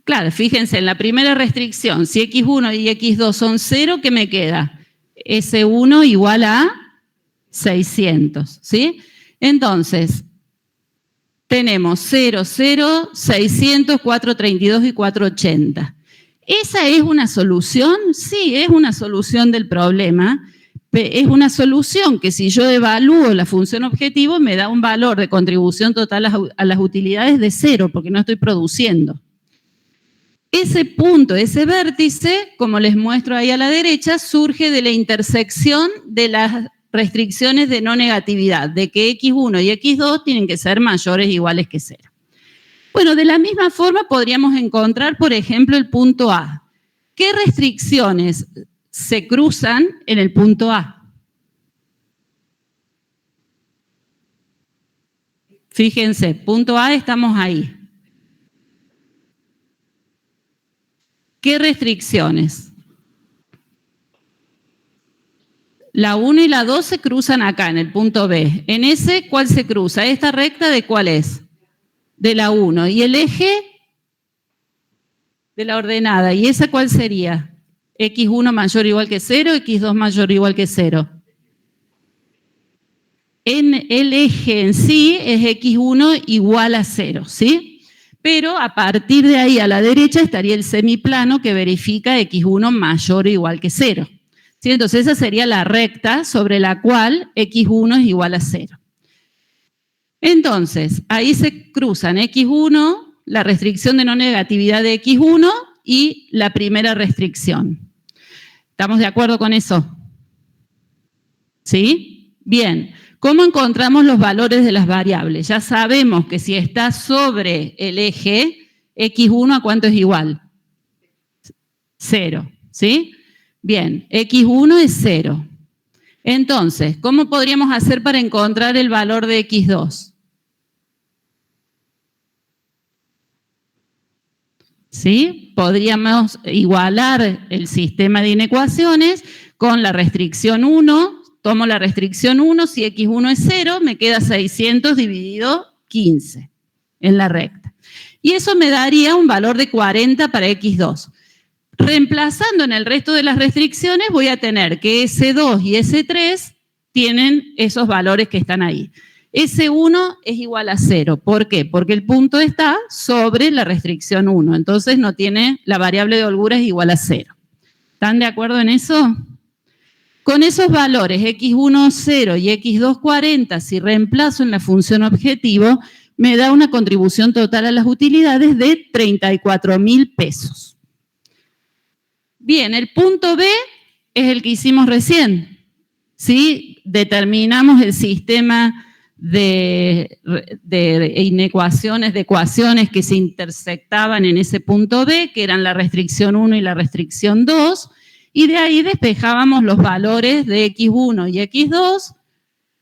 Claro, fíjense, en la primera restricción, si X1 y X2 son 0, ¿qué me queda? S1 igual a 600, ¿sí? Entonces, tenemos 0, 0, 600, 432 y 480. ¿Esa es una solución? Sí, es una solución del problema. Es una solución que si yo evalúo la función objetivo me da un valor de contribución total a las utilidades de 0, porque no estoy produciendo. Ese punto, ese vértice, como les muestro ahí a la derecha, surge de la intersección de las restricciones de no negatividad, de que X1 y X2 tienen que ser mayores o iguales que 0. Bueno, de la misma forma podríamos encontrar, por ejemplo, el punto A. ¿Qué restricciones se cruzan en el punto A? Fíjense, punto A estamos ahí. ¿Qué restricciones? La 1 y la 2 se cruzan acá, en el punto B. En ese, ¿cuál se cruza? ¿Esta recta de cuál es? De la 1. ¿Y el eje? De la ordenada. ¿Y esa cuál sería? X1 mayor o igual que 0, X2 mayor o igual que 0. En el eje en sí es X1 igual a 0, ¿sí? Pero a partir de ahí a la derecha estaría el semiplano que verifica X1 mayor o igual que 0. ¿Sí? Entonces esa sería la recta sobre la cual X1 es igual a 0. Entonces, ahí se cruzan X1, la restricción de no negatividad de X1 y la primera restricción. ¿Estamos de acuerdo con eso? ¿Sí? Bien. ¿Cómo encontramos los valores de las variables? Ya sabemos que si está sobre el eje, X1 ¿a cuánto es igual? 0, ¿sí? Bien, X1 es 0. Entonces, ¿cómo podríamos hacer para encontrar el valor de X2? ¿Sí? Podríamos igualar el sistema de inecuaciones con la restricción 1. Tomo la restricción 1, si X1 es 0, me queda 600 dividido 15 en la recta. Y eso me daría un valor de 40 para X2. Reemplazando en el resto de las restricciones, voy a tener que S2 y S3 tienen esos valores que están ahí. S1 es igual a 0. ¿Por qué? Porque el punto está sobre la restricción 1. Entonces no tiene, la variable de holgura es igual a 0. ¿Están de acuerdo en eso? Con esos valores X1 0 y X2 40, si reemplazo en la función objetivo, me da una contribución total a las utilidades de 34.000 pesos. Bien, el punto B es el que hicimos recién. ¿Sí? Determinamos el sistema de inecuaciones, de ecuaciones que se intersectaban en ese punto B, que eran la restricción 1 y la restricción 2, y de ahí despejábamos los valores de X1 y X2,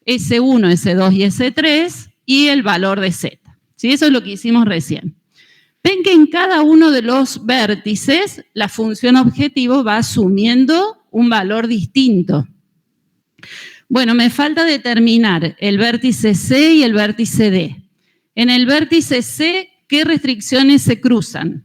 S1, S2 y S3, y el valor de Z. ¿Sí? Eso es lo que hicimos recién. Ven que en cada uno de los vértices la función objetivo va asumiendo un valor distinto. Bueno, me falta determinar el vértice C y el vértice D. En el vértice C, ¿qué restricciones se cruzan?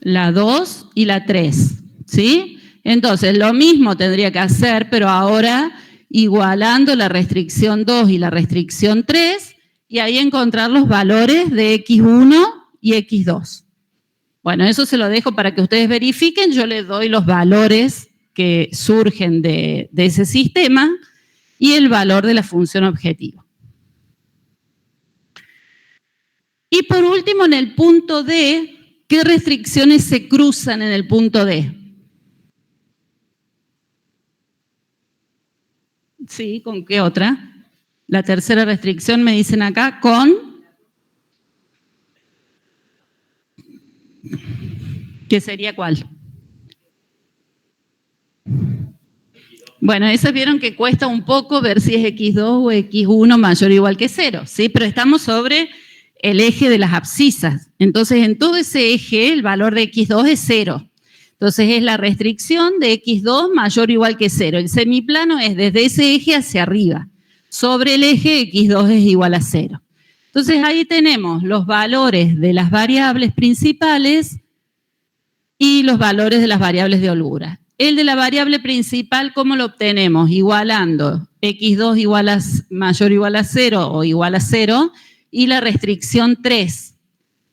La 2 y la 3, ¿sí? Entonces, lo mismo tendría que hacer, pero ahora igualando la restricción 2 y la restricción 3, y ahí encontrar los valores de X1 y X2. Bueno, eso se lo dejo para que ustedes verifiquen. Yo les doy los valores que surgen de ese sistema y el valor de la función objetivo. Y por último, en el punto D, ¿qué restricciones se cruzan en el punto D? Sí, ¿con qué otra? La tercera restricción me dicen acá con... ¿Qué sería cuál? Bueno, esas vieron que cuesta un poco ver si es X2 o X1 mayor o igual que 0, ¿sí? Pero estamos sobre el eje de las abscisas. Entonces, en todo ese eje, el valor de X2 es 0. Entonces, es la restricción de X2 mayor o igual que 0. El semiplano es desde ese eje hacia arriba. Sobre el eje, X2 es igual a 0. Entonces, ahí tenemos los valores de las variables principales y los valores de las variables de holgura. El de la variable principal, ¿cómo lo obtenemos? Igualando X2 igual a, mayor o igual a 0 o igual a 0 y la restricción 3.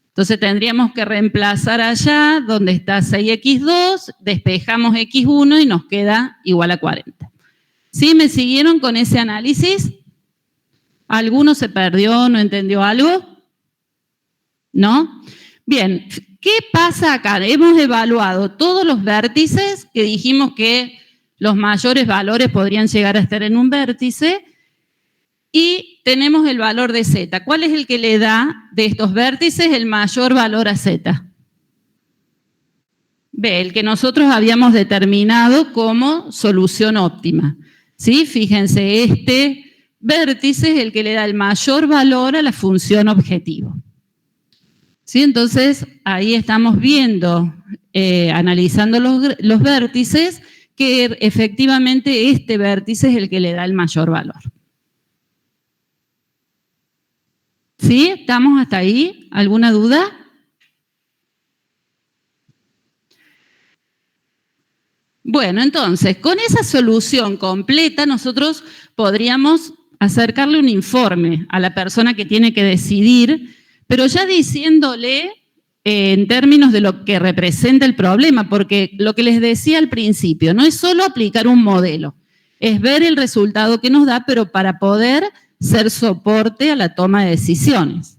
Entonces tendríamos que reemplazar allá donde está 6X2, despejamos X1 y nos queda igual a 40. ¿Sí? ¿Me siguieron con ese análisis? ¿Alguno se perdió, no entendió algo? ¿No? Bien, ¿qué pasa acá? Hemos evaluado todos los vértices, que dijimos que los mayores valores podrían llegar a estar en un vértice, y tenemos el valor de Z. ¿Cuál es el que le da de estos vértices el mayor valor a Z? B, el que nosotros habíamos determinado como solución óptima. ¿Sí? Fíjense, este vértice es el que le da el mayor valor a la función objetivo. ¿Sí? Entonces, ahí estamos viendo, analizando los vértices, que efectivamente este vértice es el que le da el mayor valor. ¿Sí? ¿Estamos hasta ahí? ¿Alguna duda? Bueno, entonces, con esa solución completa, nosotros podríamos acercarle un informe a la persona que tiene que decidir, pero ya diciéndole en términos de lo que representa el problema, porque lo que les decía al principio, no es solo aplicar un modelo, es ver el resultado que nos da, pero para poder ser soporte a la toma de decisiones.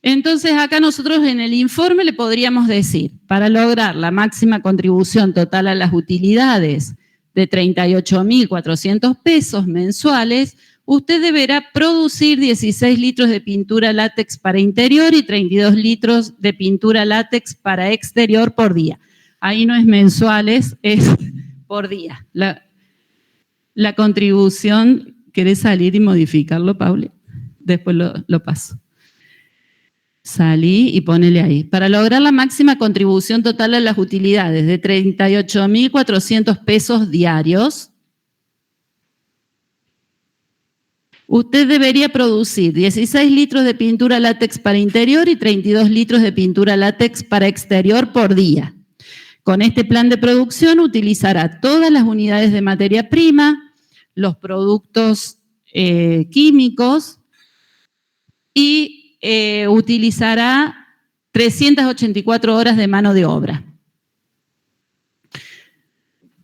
Entonces, acá nosotros en el informe le podríamos decir, para lograr la máxima contribución total a las utilidades de 38.400 pesos mensuales, usted deberá producir 16 litros de pintura látex para interior y 32 litros de pintura látex para exterior por día. Ahí no es mensuales, es por día. La contribución, ¿querés salir y modificarlo, Pauli? Después lo paso. Salí y ponele ahí. Para lograr la máxima contribución total a las utilidades de 38.400 pesos diarios, usted debería producir 16 litros de pintura látex para interior y 32 litros de pintura látex para exterior por día. Con este plan de producción utilizará todas las unidades de materia prima, los productos químicos y utilizará 384 horas de mano de obra.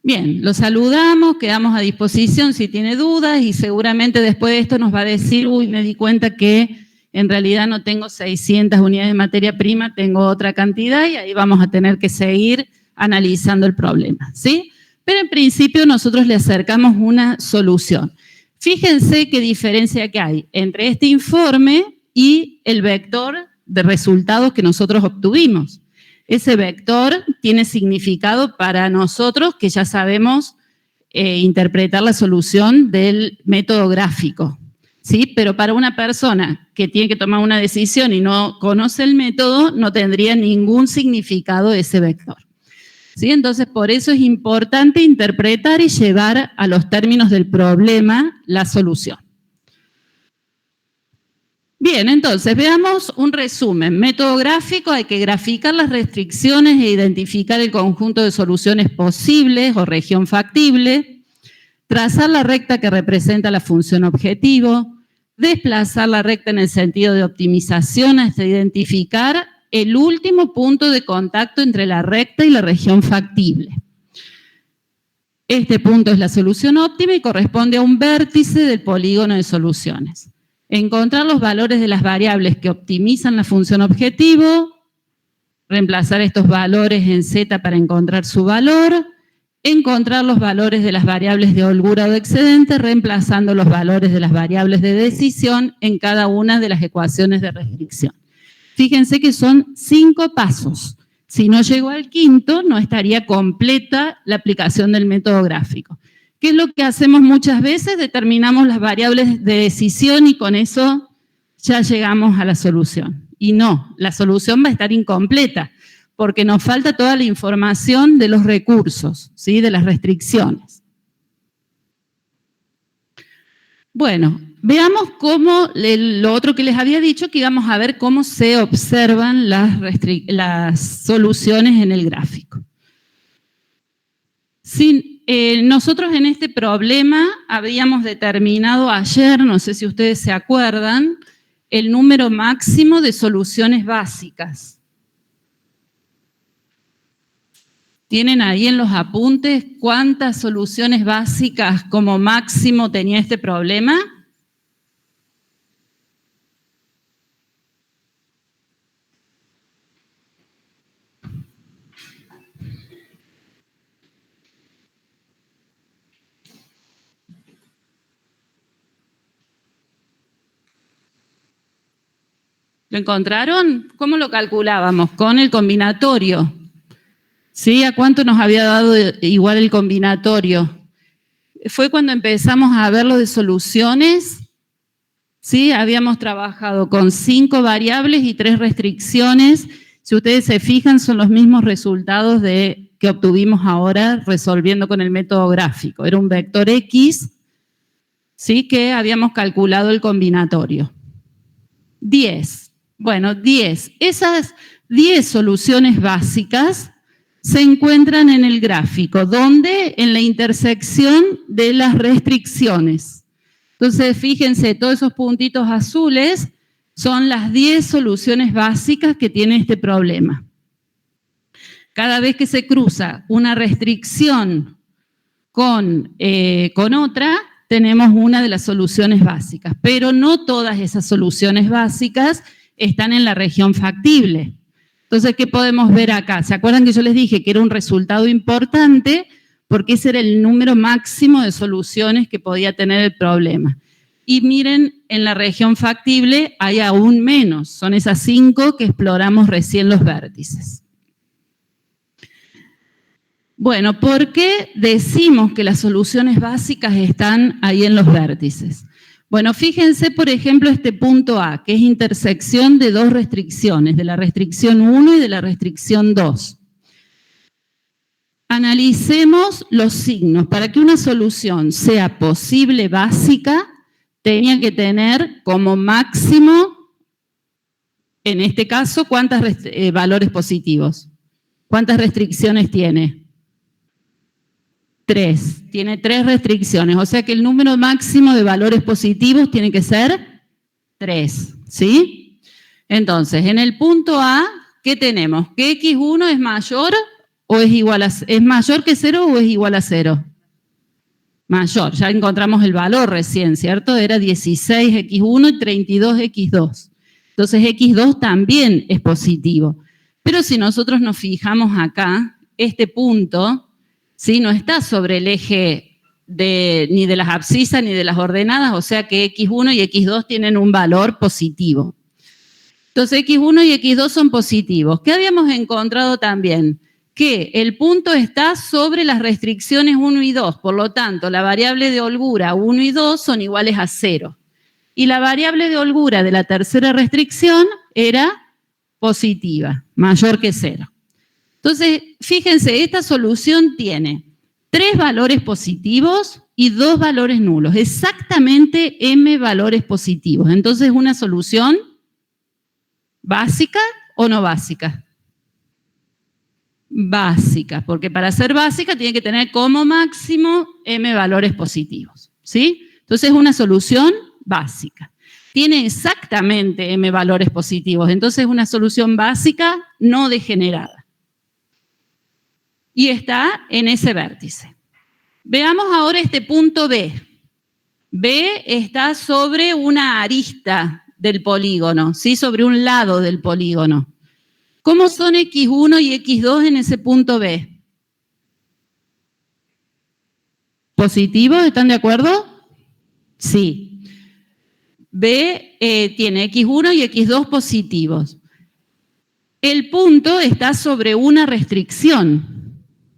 Bien, lo saludamos, quedamos a disposición si tiene dudas y seguramente después de esto nos va a decir, uy, me di cuenta que en realidad no tengo 600 unidades de materia prima, tengo otra cantidad y ahí vamos a tener que seguir analizando el problema, ¿sí? Pero en principio nosotros le acercamos una solución. Fíjense qué diferencia que hay entre este informe y el vector de resultados que nosotros obtuvimos. Ese vector tiene significado para nosotros que ya sabemos interpretar la solución del método gráfico, ¿sí? Pero para una persona que tiene que tomar una decisión y no conoce el método, no tendría ningún significado ese vector, ¿sí? Entonces, por eso es importante interpretar y llevar a los términos del problema la solución. Bien, entonces veamos un resumen. Método gráfico, hay que graficar las restricciones e identificar el conjunto de soluciones posibles o región factible, trazar la recta que representa la función objetivo, desplazar la recta en el sentido de optimización hasta identificar el último punto de contacto entre la recta y la región factible. Este punto es la solución óptima y corresponde a un vértice del polígono de soluciones. Encontrar los valores de las variables que optimizan la función objetivo, reemplazar estos valores en Z para encontrar su valor, encontrar los valores de las variables de holgura o de excedente, reemplazando los valores de las variables de decisión en cada una de las ecuaciones de restricción. Fíjense que son 5 pasos. Si no llegó al quinto, no estaría completa la aplicación del método gráfico. ¿Qué es lo que hacemos muchas veces? Determinamos las variables de decisión y con eso ya llegamos a la solución. Y no, la solución va a estar incompleta porque nos falta toda la información de los recursos, ¿sí? De las restricciones. Bueno, veamos cómo, lo otro que les había dicho, que íbamos a ver cómo se observan las soluciones en el gráfico. Nosotros en este problema habíamos determinado ayer, no sé si ustedes se acuerdan, el número máximo de soluciones básicas. ¿Tienen ahí en los apuntes cuántas soluciones básicas como máximo tenía este problema? ¿Lo encontraron? ¿Cómo lo calculábamos? Con el combinatorio. ¿Sí? ¿A cuánto nos había dado igual el combinatorio? Fue cuando empezamos a ver lo de soluciones ¿sí? Habíamos trabajado con 5 variables y 3 restricciones. Si ustedes se fijan, son los mismos resultados que obtuvimos ahora resolviendo con el método gráfico. Era un vector X, ¿sí? Que habíamos calculado el combinatorio. 10. Bueno, 10. Esas 10 soluciones básicas se encuentran en el gráfico, donde en la intersección de las restricciones. Entonces, fíjense, todos esos puntitos azules son las 10 soluciones básicas que tiene este problema. Cada vez que se cruza una restricción con otra, tenemos una de las soluciones básicas, pero no todas esas soluciones básicas están en la región factible. Entonces, ¿qué podemos ver acá? ¿Se acuerdan que yo les dije que era un resultado importante? Porque ese era el número máximo de soluciones que podía tener el problema. Y miren, en la región factible hay aún menos. Son esas 5 que exploramos recién los vértices. Bueno, ¿por qué decimos que las soluciones básicas están ahí en los vértices? Bueno, fíjense, por ejemplo, este punto A, que es intersección de 2 restricciones, de la restricción 1 y de la restricción 2. Analicemos los signos. Para que una solución sea posible básica, tenía que tener como máximo, en este caso, ¿cuántos valores positivos? ¿Cuántas restricciones tiene? 3. Tiene 3 restricciones, o sea que el número máximo de valores positivos tiene que ser 3, ¿sí? Entonces, en el punto A, ¿qué tenemos? ¿Que X1 es mayor o es igual a, es mayor que 0 o es igual a 0? Mayor, ya encontramos el valor recién, ¿cierto? Era 16X1 y 32X2. Entonces, X2 también es positivo. Pero si nosotros nos fijamos acá, este punto, ¿sí? No está sobre el eje ni de las abscisas ni de las ordenadas, o sea que X1 y X2 tienen un valor positivo. Entonces, X1 y X2 son positivos. ¿Qué habíamos encontrado también? Que el punto está sobre las restricciones 1 y 2, por lo tanto, la variable de holgura 1 y 2 son iguales a 0. Y la variable de holgura de la tercera restricción era positiva, mayor que 0. Entonces, fíjense, esta solución tiene 3 valores positivos y 2 valores nulos, exactamente m valores positivos. Entonces, ¿es una solución básica o no básica? Básica, porque para ser básica tiene que tener como máximo m valores positivos, ¿sí? Entonces, es una solución básica. Tiene exactamente m valores positivos, entonces es una solución básica no degenerada. Y está en ese vértice. Veamos ahora este punto B. B está sobre una arista del polígono, ¿sí? Sobre un lado del polígono. ¿Cómo son X1 y X2 en ese punto B? ¿Positivos? ¿Están de acuerdo? Sí. B tiene X1 y X2 positivos. El punto está sobre una restricción.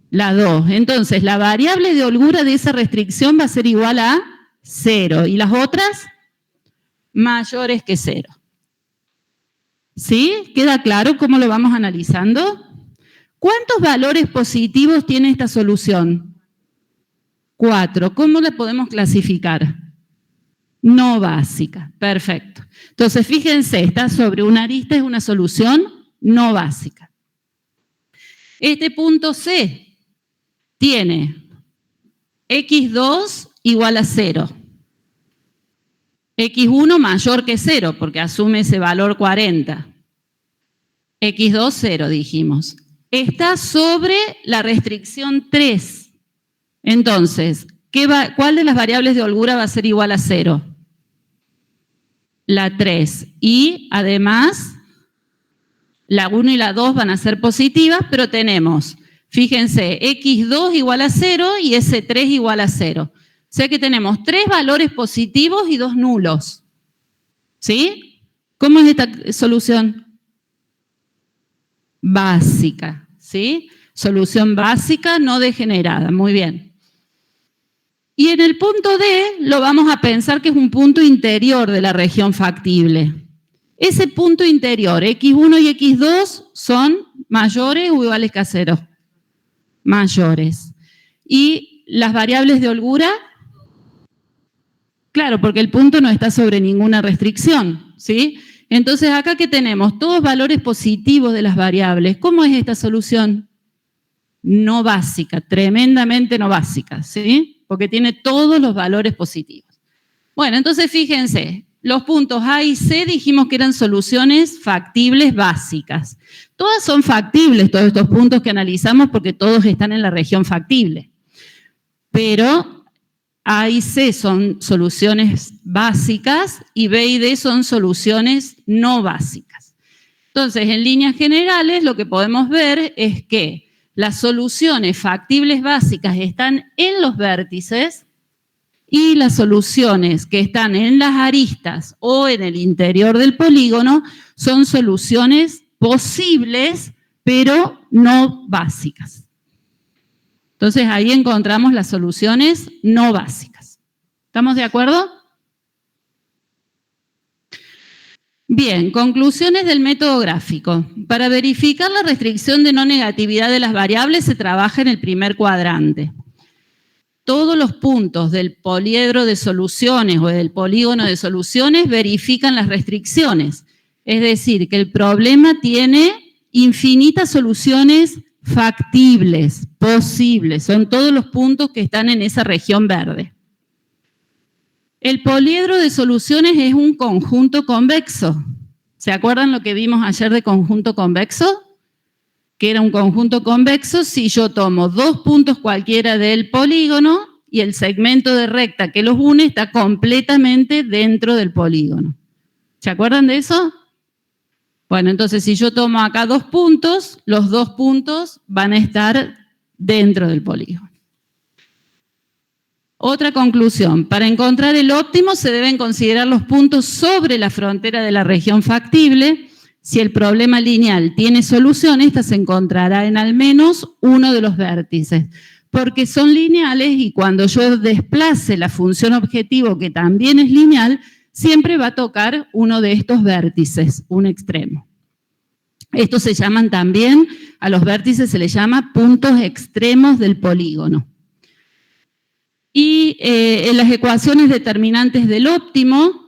La 2. Entonces, la variable de holgura de esa restricción va a ser igual a 0. ¿Y las otras? Mayores que 0. ¿Sí? ¿Queda claro cómo lo vamos analizando? ¿Cuántos valores positivos tiene esta solución? 4. ¿Cómo la podemos clasificar? No básica. Perfecto. Entonces, fíjense, está sobre una arista, es una solución no básica. Este punto C tiene X2 igual a 0. X1 mayor que 0, porque asume ese valor 40. X2, 0, dijimos. Está sobre la restricción 3. Entonces, ¿cuál de las variables de holgura va a ser igual a 0? La 3. Y además, la 1 y la 2 van a ser positivas, pero tenemos, fíjense, X2 igual a 0 y S3 igual a 0. O sea que tenemos 3 valores positivos y 2 nulos. ¿Sí? ¿Cómo es esta solución? Básica, ¿sí? Solución básica no degenerada, muy bien. Y en el punto D lo vamos a pensar que es un punto interior de la región factible. Ese punto interior, X1 y X2, son mayores o iguales que a 0. Mayores. ¿Y las variables de holgura? Claro, porque el punto no está sobre ninguna restricción, ¿sí? Entonces, acá que tenemos todos valores positivos de las variables. ¿Cómo es esta solución? No básica, tremendamente no básica, ¿sí? Porque tiene todos los valores positivos. Bueno, entonces fíjense, los puntos A y C dijimos que eran soluciones factibles básicas. Todas son factibles, todos estos puntos que analizamos, porque todos están en la región factible. Pero A y C son soluciones básicas y B y D son soluciones no básicas. Entonces, en líneas generales, lo que podemos ver es que las soluciones factibles básicas están en los vértices y las soluciones que están en las aristas o en el interior del polígono son soluciones posibles, pero no básicas. Entonces, ahí encontramos las soluciones no básicas. ¿Estamos de acuerdo? Bien, conclusiones del método gráfico. Para verificar la restricción de no negatividad de las variables se trabaja en el primer cuadrante. Todos los puntos del poliedro de soluciones o del polígono de soluciones verifican las restricciones. Es decir, que el problema tiene infinitas soluciones factibles, posibles. Son todos los puntos que están en esa región verde. El poliedro de soluciones es un conjunto convexo. ¿Se acuerdan lo que vimos ayer de conjunto convexo? Que era un conjunto convexo si yo tomo dos puntos cualquiera del polígono y el segmento de recta que los une está completamente dentro del polígono. ¿Se acuerdan de eso? Bueno, entonces si yo tomo acá dos puntos, los dos puntos van a estar dentro del polígono. Otra conclusión, para encontrar el óptimo se deben considerar los puntos sobre la frontera de la región factible. Si el problema lineal tiene solución, esta se encontrará en al menos uno de los vértices, porque son lineales y cuando yo desplace la función objetivo, que también es lineal, siempre va a tocar uno de estos vértices, un extremo. Estos se llaman también, a los vértices se les llama puntos extremos del polígono. Y en las ecuaciones determinantes del óptimo,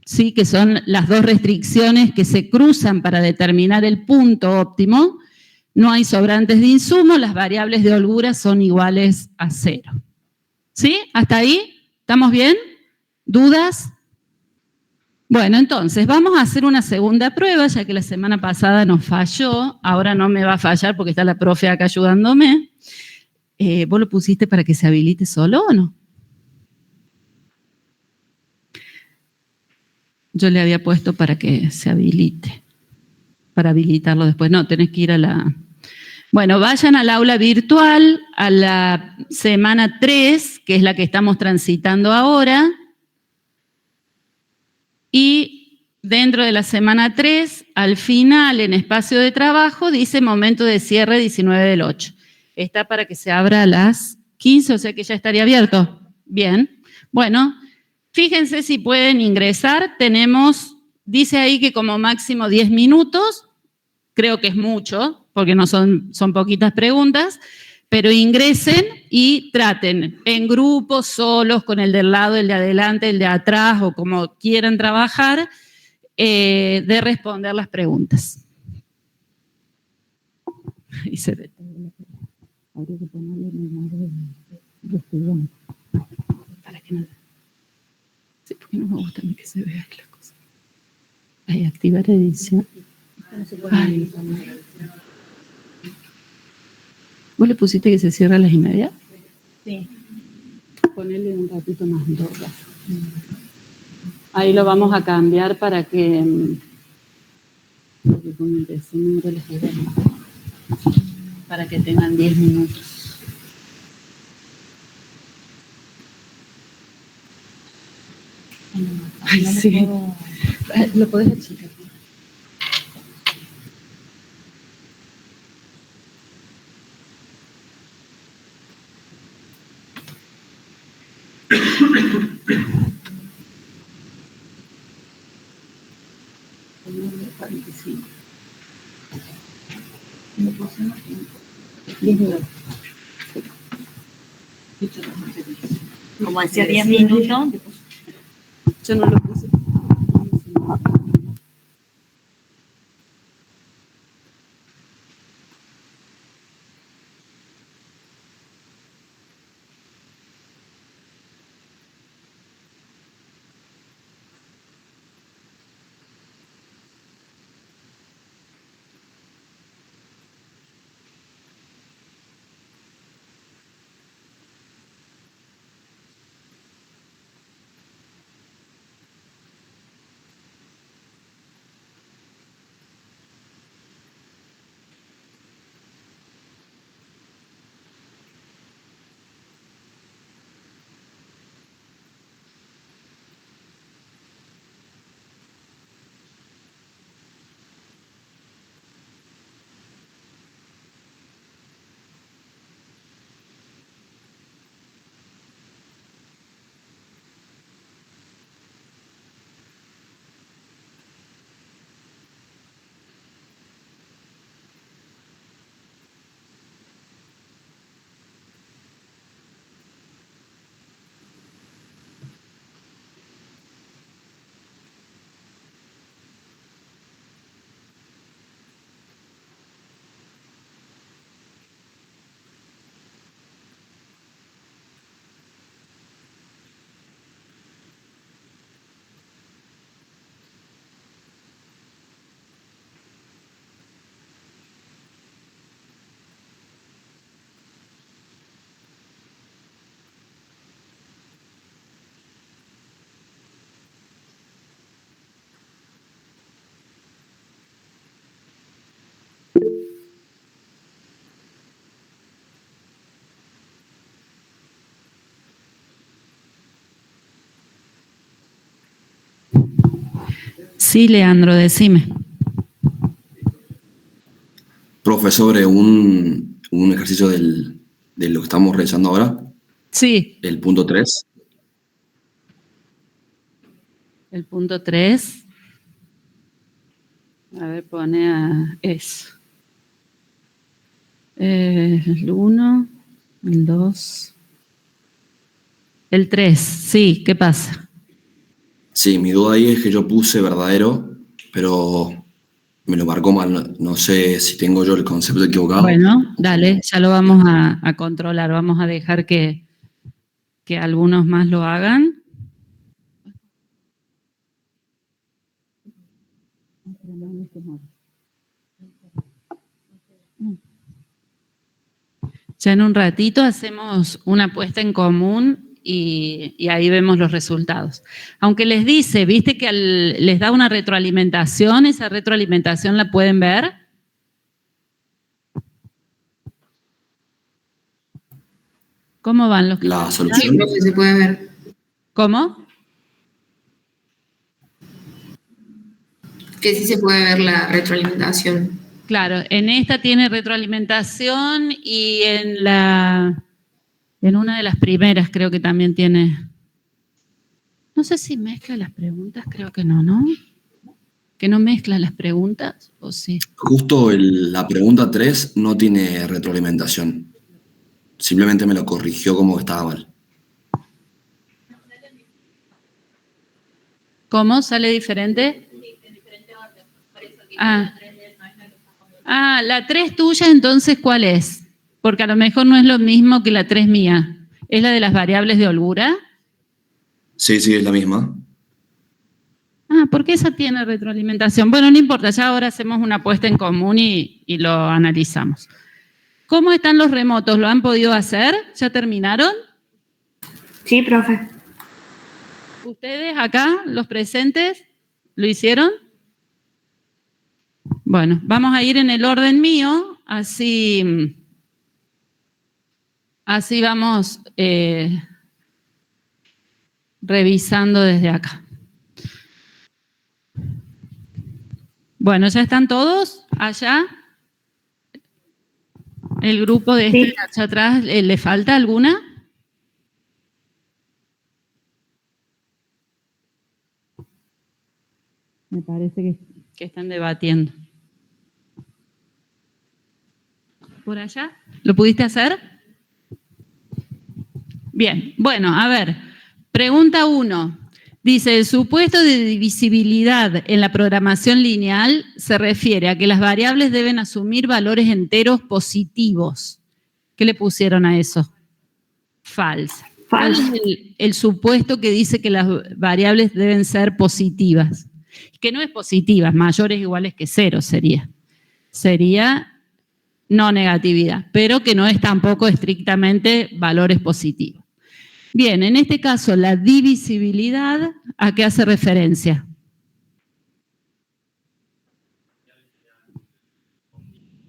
¿sí? Que son las dos restricciones que se cruzan para determinar el punto óptimo, no hay sobrantes de insumo, las variables de holgura son iguales a 0. ¿Sí? ¿Hasta ahí? ¿Estamos bien? ¿Dudas? Bueno, entonces vamos a hacer una segunda prueba, ya que la semana pasada nos falló, ahora no me va a fallar porque está la profe acá ayudándome. ¿Vos lo pusiste para que se habilite solo o no? Yo le había puesto para que se habilite, para habilitarlo después. No, tenés que ir a la... Bueno, vayan al aula virtual, a la semana 3, que es la que estamos transitando ahora. Y dentro de la semana 3, al final, en espacio de trabajo, dice momento de cierre 19 del 8. Está para que se abra a las 15, o sea que ya estaría abierto. Bien. Bueno, fíjense si pueden ingresar. Tenemos, dice ahí que como máximo 10 minutos. Creo que es mucho, porque no son poquitas preguntas. Pero ingresen y traten en grupos, solos, con el del lado, el de adelante, el de atrás, o como quieran trabajar, de responder las preguntas. Y se ve. Habría que ponerle en el modo de estudiante. Para que no... Sí, porque no me gusta a mí que se vea las cosas. Ahí, activar edición. Ay. ¿Vos le pusiste que se cierra a las 1:30? Sí. Ponerle un ratito más doble. Ahí lo vamos a cambiar para que... para que tengan 10 minutos. Ay, sí. Lo podés achicar. Como decía 10 minutos. Yo no lo puse. Sí, Leandro, decime. Profe, sobre un ejercicio de lo que estamos realizando ahora, Sí, el punto 3. el punto 3. A ver, pone a eso. El 1, el 2. El 3, sí, ¿qué pasa? Sí, mi duda ahí es que yo puse verdadero, pero me lo marcó mal. No sé si tengo yo el concepto equivocado. Bueno, dale, ya lo vamos a controlar. Vamos a dejar que algunos más lo hagan. Ya en un ratito hacemos una puesta en común y ahí vemos los resultados. Aunque les dice, viste que les da una retroalimentación, esa retroalimentación la pueden ver. ¿Cómo van los que La están? solución. Sí, profe, se puede ver. ¿Cómo? Que sí se puede ver la retroalimentación. Claro, en esta tiene retroalimentación y en una de las primeras creo que también tiene. No sé si mezcla las preguntas, creo que no, ¿no? ¿Que no mezcla las preguntas o sí? Justo la pregunta 3 no tiene retroalimentación. Simplemente me lo corrigió como que estaba mal. ¿Cómo? ¿Sale diferente? La 3 tuya, entonces, ¿cuál es? Porque a lo mejor no es lo mismo que la 3 mía. ¿Es la de las variables de holgura? Sí, es la misma. ¿Por qué esa tiene retroalimentación? Bueno, no importa, ya ahora hacemos una puesta en común y lo analizamos. ¿Cómo están los remotos? ¿Lo han podido hacer? ¿Ya terminaron? Sí, profe. ¿Ustedes acá, los presentes, lo hicieron? Bueno, vamos a ir en el orden mío, así vamos revisando desde acá. Bueno, ¿ya están todos allá? ¿El grupo de Sí. allá atrás, le falta alguna? parece que están debatiendo. ¿Por allá? ¿Lo pudiste hacer? Bien, bueno, a ver. Pregunta 1. Dice, el supuesto de divisibilidad en la programación lineal se refiere a que las variables deben asumir valores enteros positivos. ¿Qué le pusieron a eso? Falso. ¿Cuál es el supuesto que dice que las variables deben ser positivas? Que no es positivas, mayores o iguales que 0 sería. Sería no negatividad, pero que no es tampoco estrictamente valores positivos. Bien, en este caso, la divisibilidad, ¿a qué hace referencia?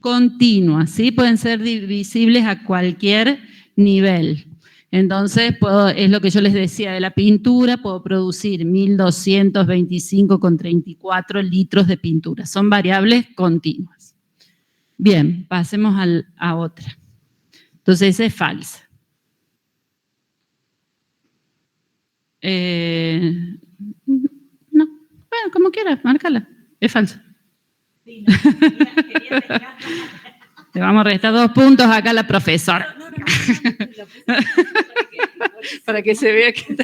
Continua, ¿sí? Pueden ser divisibles a cualquier nivel. Entonces, es lo que yo les decía de la pintura, puedo producir 1225,34 litros de pintura. Son variables continuas. Bien, pasemos a otra. Entonces, esa es falsa. No, bueno, como quieras, márcala. Es falsa. Sí, no, quería dejar. Le vamos a restar 2 puntos acá a la profesora. No, Para que se vea que...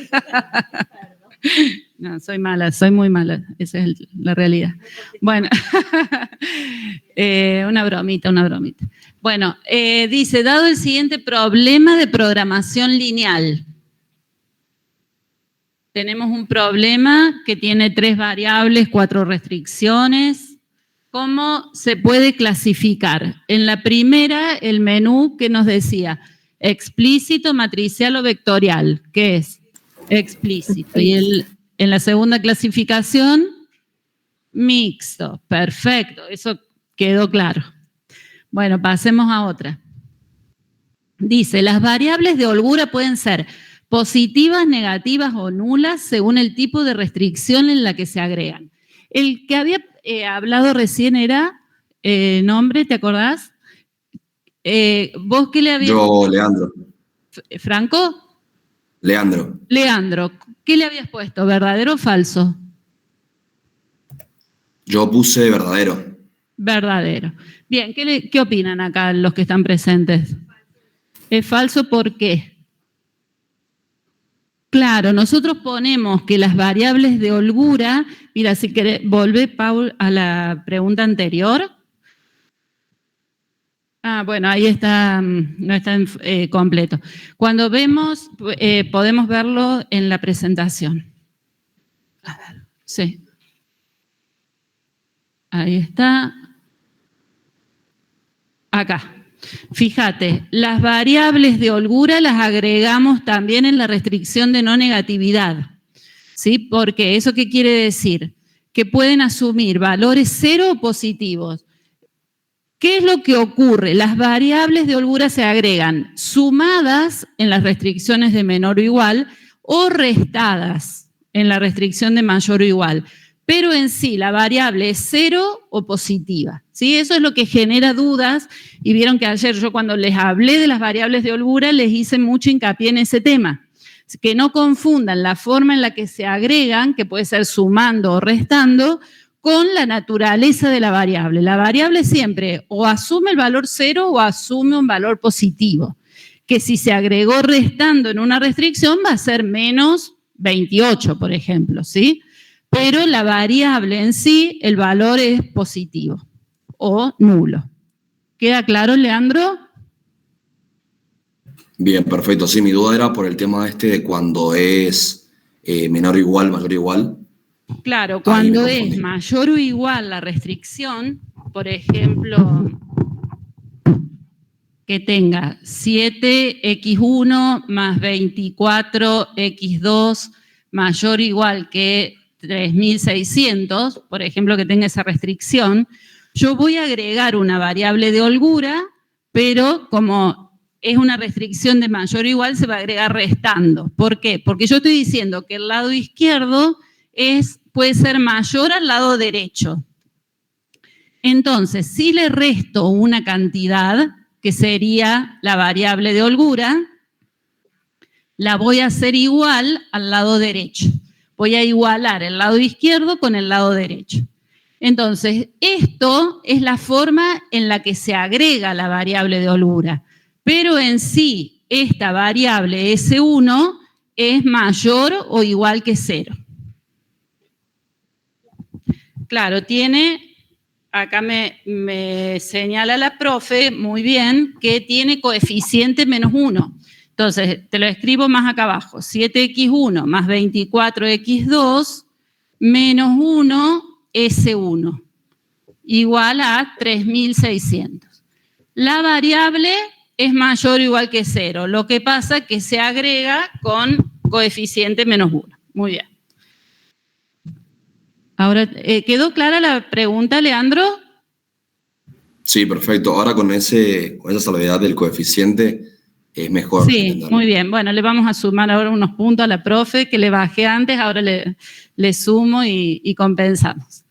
No, soy mala, soy muy mala. Esa es la realidad. Bueno, una bromita. Bueno, dice, dado el siguiente problema de programación lineal. Tenemos un problema que tiene 3 variables, 4 restricciones. ¿Cómo se puede clasificar? En la primera, el menú que nos decía, explícito, matricial o vectorial. ¿Qué es? Explícito. Y en la segunda clasificación, mixto. Perfecto, eso quedó claro. Bueno, pasemos a otra. Dice, las variables de holgura pueden ser positivas, negativas o nulas según el tipo de restricción en la que se agregan. El que había hablado recién era, nombre, ¿te acordás? ¿Vos qué le habías... Yo, Leandro. ¿Franco? Leandro. Leandro, ¿qué le habías puesto? ¿Verdadero o falso? Yo puse verdadero. Verdadero. Bien, ¿qué opinan acá los que están presentes? ¿Es falso por qué? Claro, nosotros ponemos que las variables de holgura, mira, si querés, volvé, Paul, a la pregunta anterior. Ah, bueno, ahí está, no está completo. Cuando vemos, podemos verlo en la presentación. A ver, sí. Ahí está. Acá. Fíjate, las variables de holgura las agregamos también en la restricción de no negatividad. ¿Sí? Porque ¿eso qué quiere decir? Que pueden asumir valores 0 o positivos. ¿Qué es lo que ocurre? Las variables de holgura se agregan sumadas en las restricciones de menor o igual o restadas en la restricción de mayor o igual. Pero en sí la variable es 0 o positiva. ¿Sí? Eso es lo que genera dudas y vieron que ayer yo cuando les hablé de las variables de holgura les hice mucho hincapié en ese tema. Que no confundan la forma en la que se agregan, que puede ser sumando o restando, con la naturaleza de la variable. La variable siempre o asume el valor 0 o asume un valor positivo. Que si se agregó restando en una restricción va a ser menos 28, por ejemplo, ¿sí? Pero la variable en sí, el valor es positivo o nulo. ¿Queda claro, Leandro? Bien, perfecto. Sí, mi duda era por el tema de cuando es menor o igual, mayor o igual. Claro, cuando es mayor o igual la restricción, por ejemplo, que tenga 7x1 más 24x2 mayor o igual que 3600, por ejemplo, que tenga esa restricción, yo voy a agregar una variable de holgura, pero como es una restricción de mayor o igual, se va a agregar restando. ¿Por qué? Porque yo estoy diciendo que el lado izquierdo puede ser mayor al lado derecho. Entonces, si le resto una cantidad, que sería la variable de holgura, la voy a hacer igual al lado derecho. Voy a igualar el lado izquierdo con el lado derecho. Entonces, esto es la forma en la que se agrega la variable de holgura, pero en sí, esta variable S1 es mayor o igual que 0. Claro, acá me señala la profe muy bien que tiene coeficiente menos 1. Entonces, te lo escribo más acá abajo. 7x1 más 24x2 menos 1 S1 igual a 3600. La variable es mayor o igual que 0. Lo que pasa es que se agrega con coeficiente menos 1. Muy bien. Ahora, ¿quedó clara la pregunta, Leandro? Sí, perfecto. Ahora con esa salvedad del coeficiente es mejor Sí, entenderlo. muy bien. Bueno, le vamos a sumar ahora unos puntos a la profe que le bajé antes, ahora le sumo y compensamos.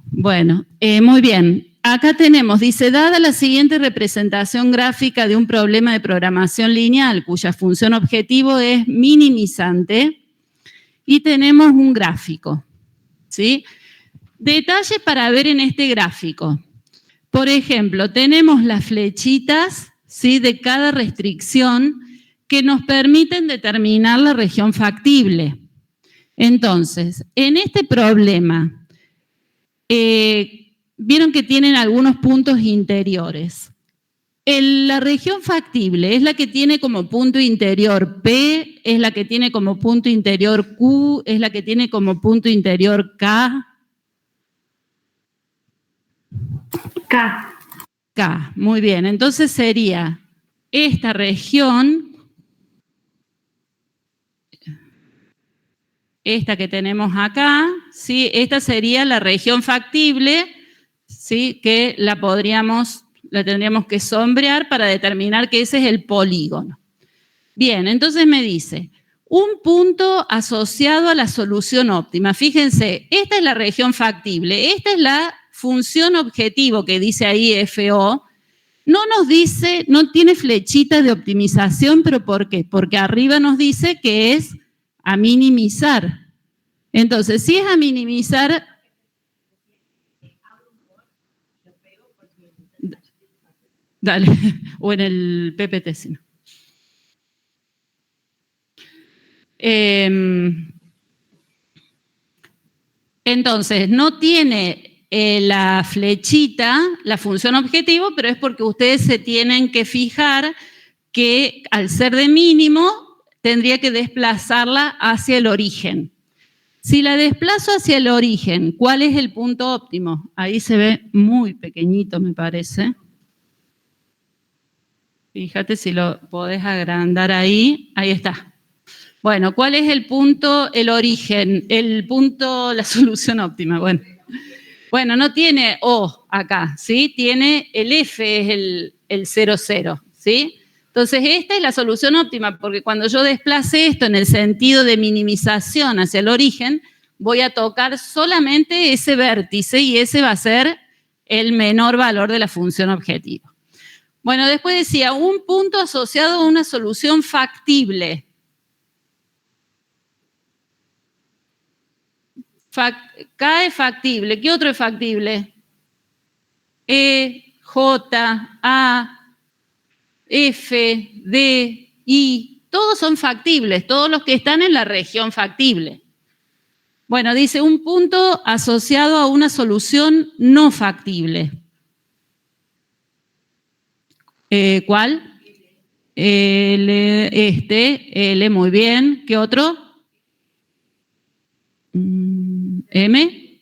Bueno, muy bien. Acá tenemos, dice, dada la siguiente representación gráfica de un problema de programación lineal cuya función objetivo es minimizante, y tenemos un gráfico, ¿sí? Detalles para ver en este gráfico. Por ejemplo, tenemos las flechitas, ¿sí?, de cada restricción que nos permiten determinar la región factible. Entonces, en este problema, vieron que tienen algunos puntos interiores. La región factible es la que tiene como punto interior P, es la que tiene como punto interior Q, es la que tiene como punto interior K. K, muy bien. Entonces sería esta región, esta que tenemos acá, ¿sí? Esta sería la región factible, ¿sí?, que la tendríamos que sombrear para determinar que ese es el polígono. Bien, entonces me dice, un punto asociado a la solución óptima. Fíjense, esta es la región factible, esta es la función objetivo que dice ahí FO. No nos dice, no tiene flechita de optimización, pero ¿por qué? Porque arriba nos dice que es a minimizar. Entonces, si es a minimizar, dale, o en el PPT, si no. Entonces, no tiene la flechita, la función objetivo, pero es porque ustedes se tienen que fijar que al ser de mínimo, tendría que desplazarla hacia el origen. Si la desplazo hacia el origen, ¿cuál es el punto óptimo? Ahí se ve muy pequeñito, me parece. Fíjate si lo podés agrandar ahí. Ahí está. Bueno, ¿cuál es el punto, el origen? El punto, la solución óptima. Bueno, no tiene O acá, ¿sí? Tiene el F, es el 0, 0, ¿sí? Entonces, esta es la solución óptima, porque cuando yo desplace esto en el sentido de minimización hacia el origen, voy a tocar solamente ese vértice y ese va a ser el menor valor de la función objetivo. Bueno, después decía, un punto asociado a una solución factible. K es factible. ¿Qué otro es factible? E, J, A, F, D, I, todos son factibles, todos los que están en la región factible. Bueno, dice un punto asociado a una solución no factible. ¿Cuál? L, muy bien. ¿Qué otro? M.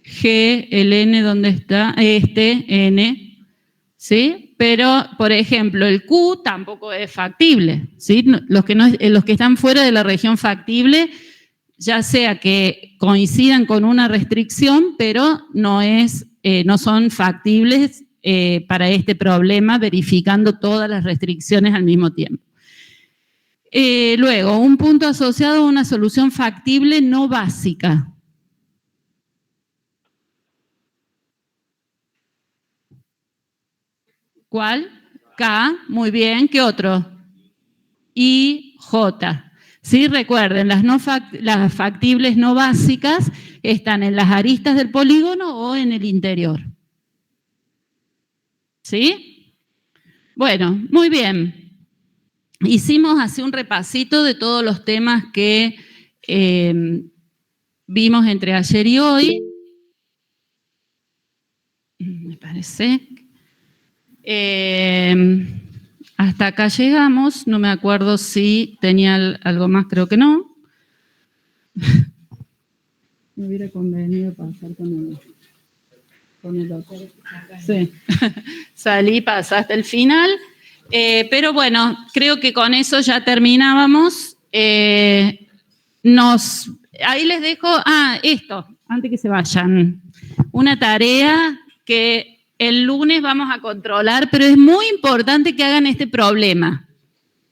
G, el N, ¿dónde está? N, ¿sí? Pero, por ejemplo, el Q tampoco es factible, ¿sí? Los que están fuera de la región factible, ya sea que coincidan con una restricción, pero no son factibles para este problema, verificando todas las restricciones al mismo tiempo. Luego, un punto asociado a una solución factible no básica. ¿Cuál? K, muy bien. ¿Qué otro? I, J. Sí, recuerden, las factibles no básicas están en las aristas del polígono o en el interior. ¿Sí? Bueno, muy bien. Hicimos así un repasito de todos los temas que vimos entre ayer y hoy. Me parece. Hasta acá llegamos. No me acuerdo si tenía algo más, creo que no. Me hubiera convenido pasar con el otro. Sí. Salí, pasaste el final. Pero bueno, creo que con eso ya terminábamos. Ahí les dejo, esto, antes que se vayan. Una tarea que el lunes vamos a controlar, pero es muy importante que hagan este problema.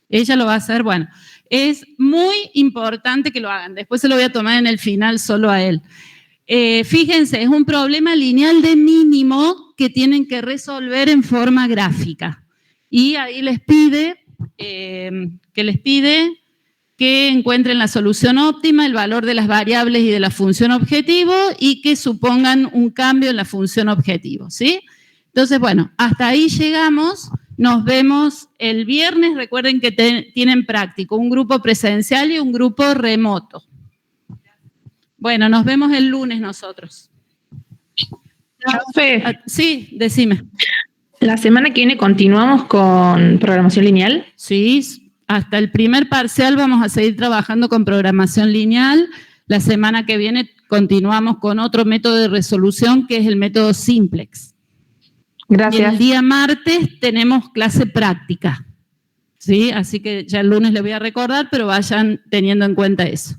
Ella lo va a hacer, bueno, es muy importante que lo hagan. Después se lo voy a tomar en el final solo a él. Fíjense, es un problema lineal de mínimo que tienen que resolver en forma gráfica. Y ahí les pide que encuentren la solución óptima, el valor de las variables y de la función objetivo y que supongan un cambio en la función objetivo, ¿sí? Entonces, bueno, hasta ahí llegamos. Nos vemos el viernes. Recuerden que tienen práctico un grupo presencial y un grupo remoto. Bueno, nos vemos el lunes nosotros. Profe, Sí, decime. la semana que viene continuamos con programación lineal. Sí, hasta el primer parcial vamos a seguir trabajando con programación lineal. La semana que viene continuamos con otro método de resolución que es el método simplex. Gracias. Y el día martes tenemos clase práctica. ¿Sí? Así que ya el lunes les voy a recordar, pero vayan teniendo en cuenta eso.